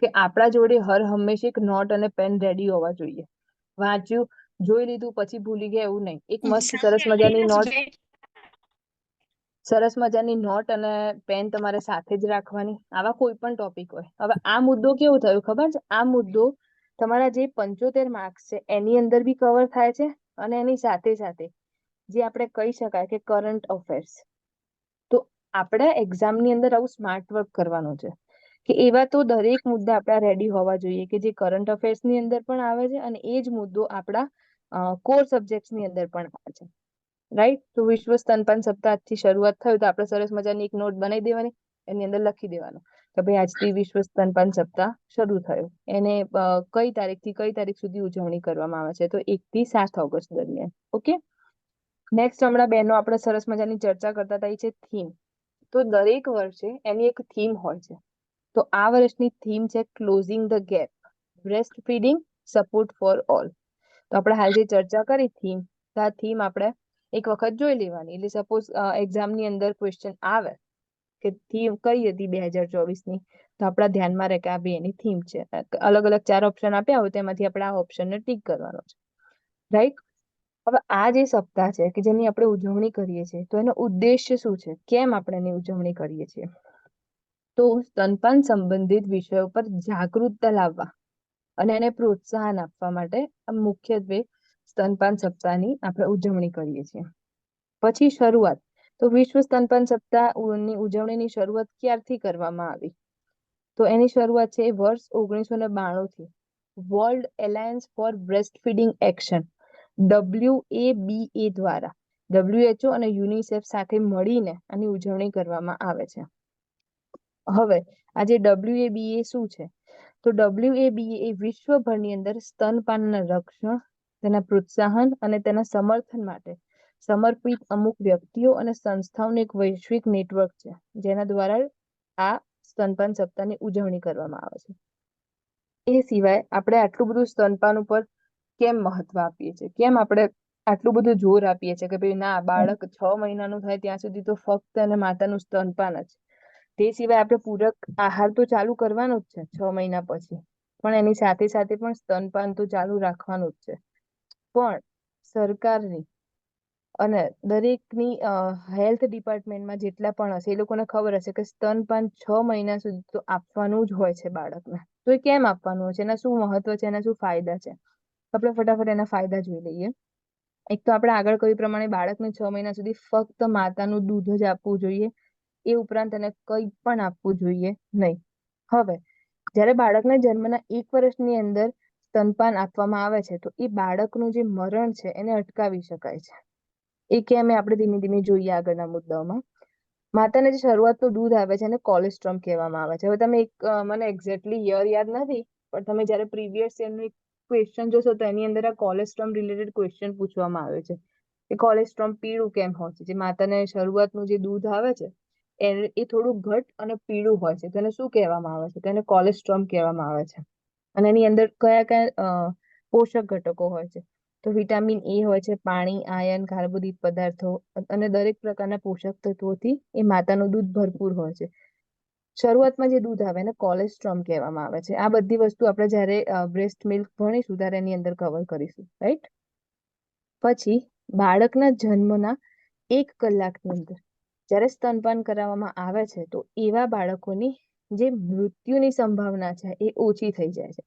કે આપણા જોડે હર હંમેશા એક નોટ અને પેન રેડી હોવા જોઈએ. વાંચ્યું, જોઈ લીધું પછી ભૂલી ગયા એવું નહીં. એક મસ્ત સરસ મજાની નોટ. સરસ મજાની નોટ અને પેન તમારે સાથે જ રાખવાની, આવા કોઈ પણ ટોપિક હોય. હવે આ મુદ્દો કેવો થયો ખબર છે? આ મુદ્દો તમારા જે 75 માર્ક્સ છે એની અંદર બી કવર થાય છે અને એની સાથે સાથે જે આપણે કહી શકાય કે કરંટ અફેર્સ. તો આપણે એક્ઝામની અંદર આવું સ્માર્ટ વર્ક કરવાનું છે કે એવા તો દરેક મુદ્દા આપણા રેડી હોવા જોઈએ કે જે કરંટ અફેર્સ ની અંદર પણ આવે છે અને એ જ મુદ્દો આપણા કોર સબ્જેક્ટ્સ ની અંદર પણ આવે છે. રાઈટ? તો વિશ્વ સ્તનપાન સપ્તાહથી શરૂઆત થયું તો આપણે સરસ મજાની એક નોટ બનાવી દેવાની, એની અંદર લખી દેવાનું કે ભાઈ આજથી વિશ્વ સ્તનપાન સપ્તાહ શરૂ થયો. એને કઈ તારીખથી કઈ તારીખ સુધી ઉજવણી કરવામાં આવે છે? તો 1 થી 7 ઓગસ્ટ દરમિયાન. ઓકે. નેક્સ્ટ હમણાં બહેનો આપણે સરસ મજાની ચર્ચા કરતા હતા, એ છે થીમ. તો દરેક વર્ષે એની એક થીમ હોય છે. તો આ વર્ષની થીમ છે closing the gap, breast feeding support for all. તો આપણે હાલ જે ચર્ચા કરી થીમ, તો આ થીમ આપણે એક વખત જોઈ લેવાની. એટલે સપોઝ એક્ઝામની અંદર ક્વેશ્ચન આવે કે થીમ કઈ હતી 2024 ની, તો આપણા ધ્યાનમાં રહે કે આ બે એની થીમ છે. અલગ અલગ 4 ઓપ્શન આપ્યા હોય તેમાંથી આપણે આ ઓપ્શનને ટીક કરવાનો છે. રાઈટ? હવે આ જે સપ્તાહ છે કે જેની આપણે ઉજવણી કરીએ છીએ, તો એનો ઉદ્દેશ્ય શું છે? કેમ આપણે એની ઉજવણી કરીએ છીએ? તો સ્તનપાન સંબંધિત વિષયો પર જાગૃતતા લાવવા અને એને પ્રોત્સાહન આપવા માટે મુખ્યત્વે સ્તનપાન સપ્તાહની આપણે ઉજવણી કરીએ છીએ. પછી શરૂઆત. તો વિશ્વ સ્તનપાન સપ્તાહની ઉજવણીની શરૂઆત ક્યારથી કરવામાં આવી? તો એની શરૂઆત છે વર્ષ 1992 થી World Alliance for Breastfeeding Action WABA દ્વારા WHO અને યુનિસેફ સાથે મળીને આની ઉજવણી કરવામાં આવે છે. હવે આજે WABA શું છે? તો WABA એ વિશ્વભરની અંદર સ્તનપાનના રક્ષણ, તેના પ્રોત્સાહન અને તેના સમર્થન માટે સમર્પિત અમુક વ્યક્તિઓ અને સંસ્થાઓનું એક વૈશ્વિક નેટવર્ક છે, જેના દ્વારા આ સ્તનપાન સપ્તાહની ઉજવણી કરવામાં આવે છે. એ સિવાય આપણે આટલું બધું સ્તનપાન ઉપર કેમ મહત્વ આપીએ છીએ? કેમ આપણે આટલું બધું જોર આપીએ છીએ કે ભાઈ ના, બાળક 6 મહિનાનું થાય ત્યાં સુધી તો ફક્ત અને માતાનું સ્તનપાન જ. તે સિવાય આપણે પૂરક આહાર તો ચાલુ કરવાનો જ છે 6 મહિના પછી, પણ એની સાથે સાથે પણ સ્તનપાન તો ચાલુ રાખવાનું જ છે. પણ સરકારની અને દરેકની હેલ્થ ડિપાર્ટમેન્ટમાં જેટલા પણ હશે એ લોકોને ખબર હશે કે સ્તનપાન 6 મહિના સુધી તો આપવાનું જ હોય છે બાળકને. તો એ કેમ આપવાનું હોય છે? એના શું મહત્વ છે? એના શું ફાયદા છે? આપણે ફટાફટ એના ફાયદા જોઈ લઈએ. એક તો આપણે આગળ કહ્યું પ્રમાણે બાળકને 6 મહિના સુધી ફક્ત માતાનું દૂધ જ આપવું જોઈએ. એ ઉપરાંત એને કંઈ પણ આપવું જોઈએ નહીં. હવે જ્યારે બાળકના જન્મના 1 વર્ષની અંદર સ્તનપાન આપવામાં આવે છે તો એ બાળકનું જે મરણ છે એને અટકાવી શકાય છે. એ કેમ? આપણે ધીમે ધીમે જોઈએ આગળના મુદ્દાઓમાં. માતાને જે શરૂઆતનું દૂધ આવે છે એને કોલેસ્ટ્રોમ કહેવામાં આવે છે. હવે તમે મને એક્ઝેક્ટલી યર યાદ નથી, પણ તમે જ્યારે પ્રીવિયસ યરનું એક ક્વેશ્ચન જોશો તો એની અંદર આ કોલેસ્ટ્રોમ રિલેટેડ ક્વેશ્ચન પૂછવામાં આવે છે કે કોલેસ્ટ્રોમ પીળું કેમ હોય છે? જે માતાને શરૂઆતનું જે દૂધ આવે છે એ થોડું ઘટ અને પીળું હોય છે. તેને શું કહેવામાં આવે છે? તેને કોલેસ્ટ્રોમ કહેવામાં આવે છે. અને એની અંદર કયા કયા પોષક ઘટકો હોય છે? તો વિટામિન એ હોય છે, પાણી, આયર્ન, કાર્બોદિત પદાર્થો અને દરેક પ્રકારના પોષક તત્વોથી એ માતાનું દૂધ ભરપૂર હોય છે. શરૂઆતમાં જે દૂધ આવે એને કોલેસ્ટ્રોમ કહેવામાં આવે છે. આ બધી વસ્તુ આપણે જ્યારે બ્રેસ્ટ મિલ્ક ભણીશું ત્યારે એની અંદર કવર કરીશું. રાઈટ? પછી બાળકના જન્મના 1 કલાકની અંદર જ્યારે સ્તનપાન કરાવવામાં આવે છે તો એવા બાળકોની જે મૃત્યુની સંભાવના છે એ ઓછી થઈ જાય છે.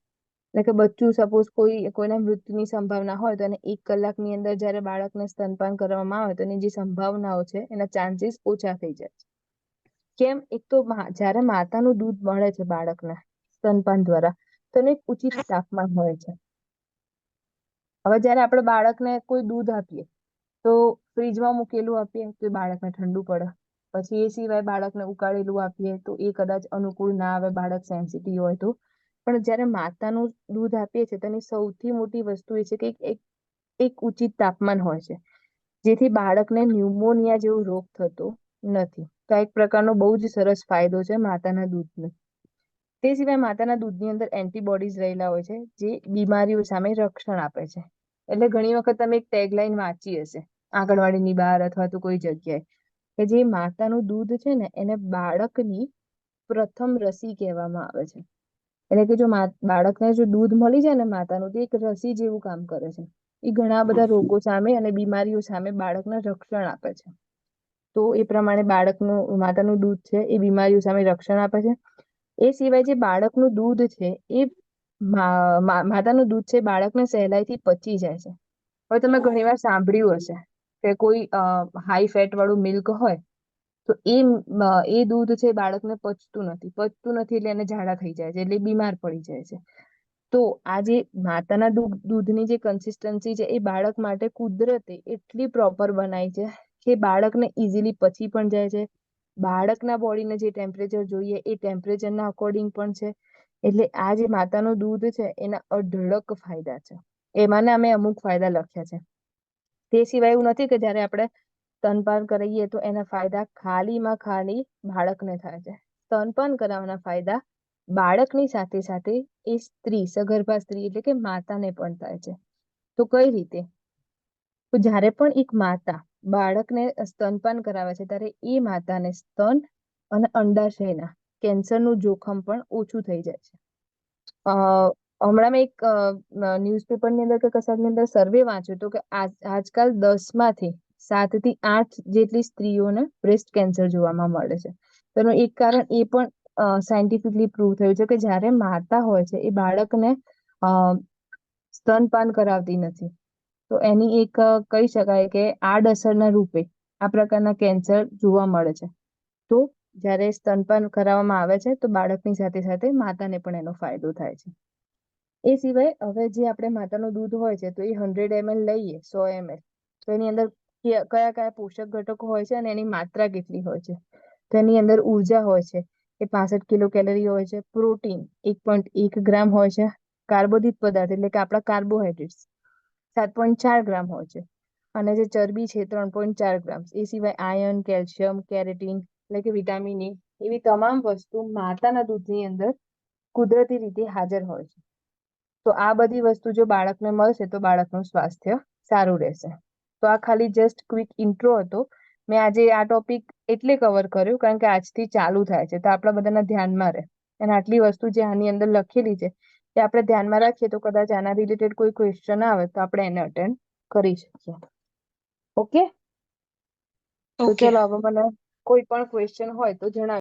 એટલે કે બચ્ચું સપોઝ કોઈના મૃત્યુની સંભાવના હોય તો એને 1 કલાકની અંદર જ્યારે બાળકને સ્તનપાન કરવામાં આવે તો એની જે સંભાવનાઓ છે એના ચાન્સીસ ઓછા થઈ જાય છે. કેમ? એક તો જ્યારે માતાનું દૂધ મળે છે બાળકને સ્તનપાન દ્વારા તો એને એક ઉચિત તાપમાન હોય છે. હવે જ્યારે આપણે બાળકને કોઈ દૂધ આપીએ તો ફ્રીજમાં મૂકેલું આપીએ તો એ બાળકને ઠંડુ પડે. પછી એ સિવાય બાળકને ઉકાળેલું આપીએ તો એ કદાચ અનુકૂળ ના આવે, બાળક સેન્સિટિવ હોય તો. પણ જ્યારે માતાનું દૂધ આપીએ છીએ તેની સૌથી મોટી વસ્તુ એ છે કે એક ઉચિત તાપમાન હોય છે, જેથી બાળકને ન્યુમોનિયા જેવો રોગ થતો નથી. તો આ એક પ્રકારનો બહુ જ સરસ ફાયદો છે માતાના દૂધનો. તે સિવાય માતાના દૂધની અંદર એન્ટીબોડીઝ રહેલા હોય છે જે બીમારીઓ સામે રક્ષણ આપે છે. એટલે ઘણી વખત તમે એક ટેગલાઈન વાંચી હશે આંગણવાડીની બહાર અથવા તો કોઈ જગ્યાએ કે જે માતાનું દૂધ છે ને એને બાળકની પ્રથમ રસી કહેવામાં આવે છે. એટલે કે જો બાળકને જો દૂધ મળી જાય ને માતાનું, તો એક રસી જેવું કામ કરે છે. એ ઘણા બધા રોગો સામે અને બીમારીઓ સામે બાળકને રક્ષણ આપે છે. તો એ પ્રમાણે માતાનું દૂધ છે એ બીમારીઓ સામે રક્ષણ આપે છે. એ સિવાય જે બાળકનું દૂધ છે એ માતાનું દૂધ છે બાળકને સહેલાઈથી પચી જાય છે. હવે તમે ઘણીવાર સાંભળ્યું હશે કે કોઈ હાઈ ફેટ વાળું મિલ્ક હોય તો એ દૂધ છે બાળકને પચતું નથી એટલે એને ઝાડા થઈ જાય છે એટલે બીમાર પડી જાય છે. તો આ જે માતાના દૂધની જે કન્સિસ્ટન્સી છે એ બાળક માટે કુદરતે એટલી પ્રોપર બનાવી છે કે બાળકને ઇઝીલી પચી પણ જાય છે. બાળકના બોડીને જે ટેમ્પરેચર જોઈએ એ ટેમ્પરેચરના અકોર્ડિંગ પણ છે. એટલે આ જે માતાનું દૂધ છે એના અઢળક ફાયદા છે. એમાંના અમે અમુક ફાયદા લખ્યા છે. તે સિવાય એવું નથી કે જ્યારે આપણે સ્તનપાન કરાવીએ તો એના ફાયદા ખાલી બાળકને થાય છે. સ્તનપાન કરાવવાના ફાયદા બાળકની સાથે સાથે એ સ્ત્રી સગર્ભા સ્ત્રી એટલે કે માતાને પણ થાય છે. તો કઈ રીતે? તો જ્યારે પણ એક માતા બાળકને સ્તનપાન કરાવે છે ત્યારે એ માતાને સ્તન અને અંડાશયના કેન્સરનું જોખમ પણ ઓછું થઈ જાય છે. હમણાં મેં એક ન્યૂઝપેપરની અંદર કે કશાકની અંદર સર્વે વાંચ્યો હતો કે આજકાલ 10માંથી 7 થી 8 જેટલી સ્ત્રીઓને બ્રેસ્ટ કેન્સર જોવામાં મળે છે. તેનું એક કારણ એ પણ સાયન્ટિફિકલી પ્રૂવ થયું છે કે જ્યારે માતા હોય છે એ બાળકને સ્તનપાન કરાવતી નથી તો એની એક કહી શકાય કે આડઅસરના રૂપે આ પ્રકારના કેન્સર જોવા મળે છે. તો જ્યારે સ્તનપાન કરાવવામાં આવે છે તો બાળકની સાથે સાથે માતાને પણ એનો ફાયદો થાય છે. એ સિવાય હવે જે આપણે માતાનું દૂધ હોય છે તો એ 100 ml લઈએ 100 ml તો એની અંદર કયા કયા પોષક ઘટકો હોય છે અને એની માત્રા કેટલી હોય છે. તો એની અંદર ઉર્જા હોય છે એ 65 કિલો કેલરી હોય છે. પ્રોટીન 1.1 ગ્રામ હોય છે. કાર્બોદિત પદાર્થ એટલે કે આપણા કાર્બોહાઈડ્રેટ્સ 7.4 ગ્રામ હોય છે. અને જે ચરબી છે 3.4 ગ્રામ. એ સિવાય આયર્ન, કેલ્શિયમ, કેરેટીન એટલે કે વિટામિન એ એવી તમામ વસ્તુ માતાના દૂધની અંદર કુદરતી રીતે હાજર હોય છે. તો આ બધી વસ્તુ જો બાળકને મળશે તો બાળકનું સ્વાસ્થ્ય સારું રહેશે. તો આ ખાલી જસ્ટ ક્વિક ઇન્ટ્રો હતો. મેં આજે આ ટોપિક એટલે કવર કર્યું કારણ કે આજથી ચાલુ થાય છે તો આપણા બધાના ધ્યાનમાં રહે. અને આટલી વસ્તુ જે આની અંદર લખેલી છે એ આપણે ધ્યાનમાં રાખીએ તો કદાચ આના રિલેટેડ કોઈ ક્વેશ્ચન આવે તો આપણે એને અટેન્ડ કરી શકીએ. ઓકે? તો ચલો હવે મને કોઈ પણ ક્વેશ્ચન હોય તો જણાવી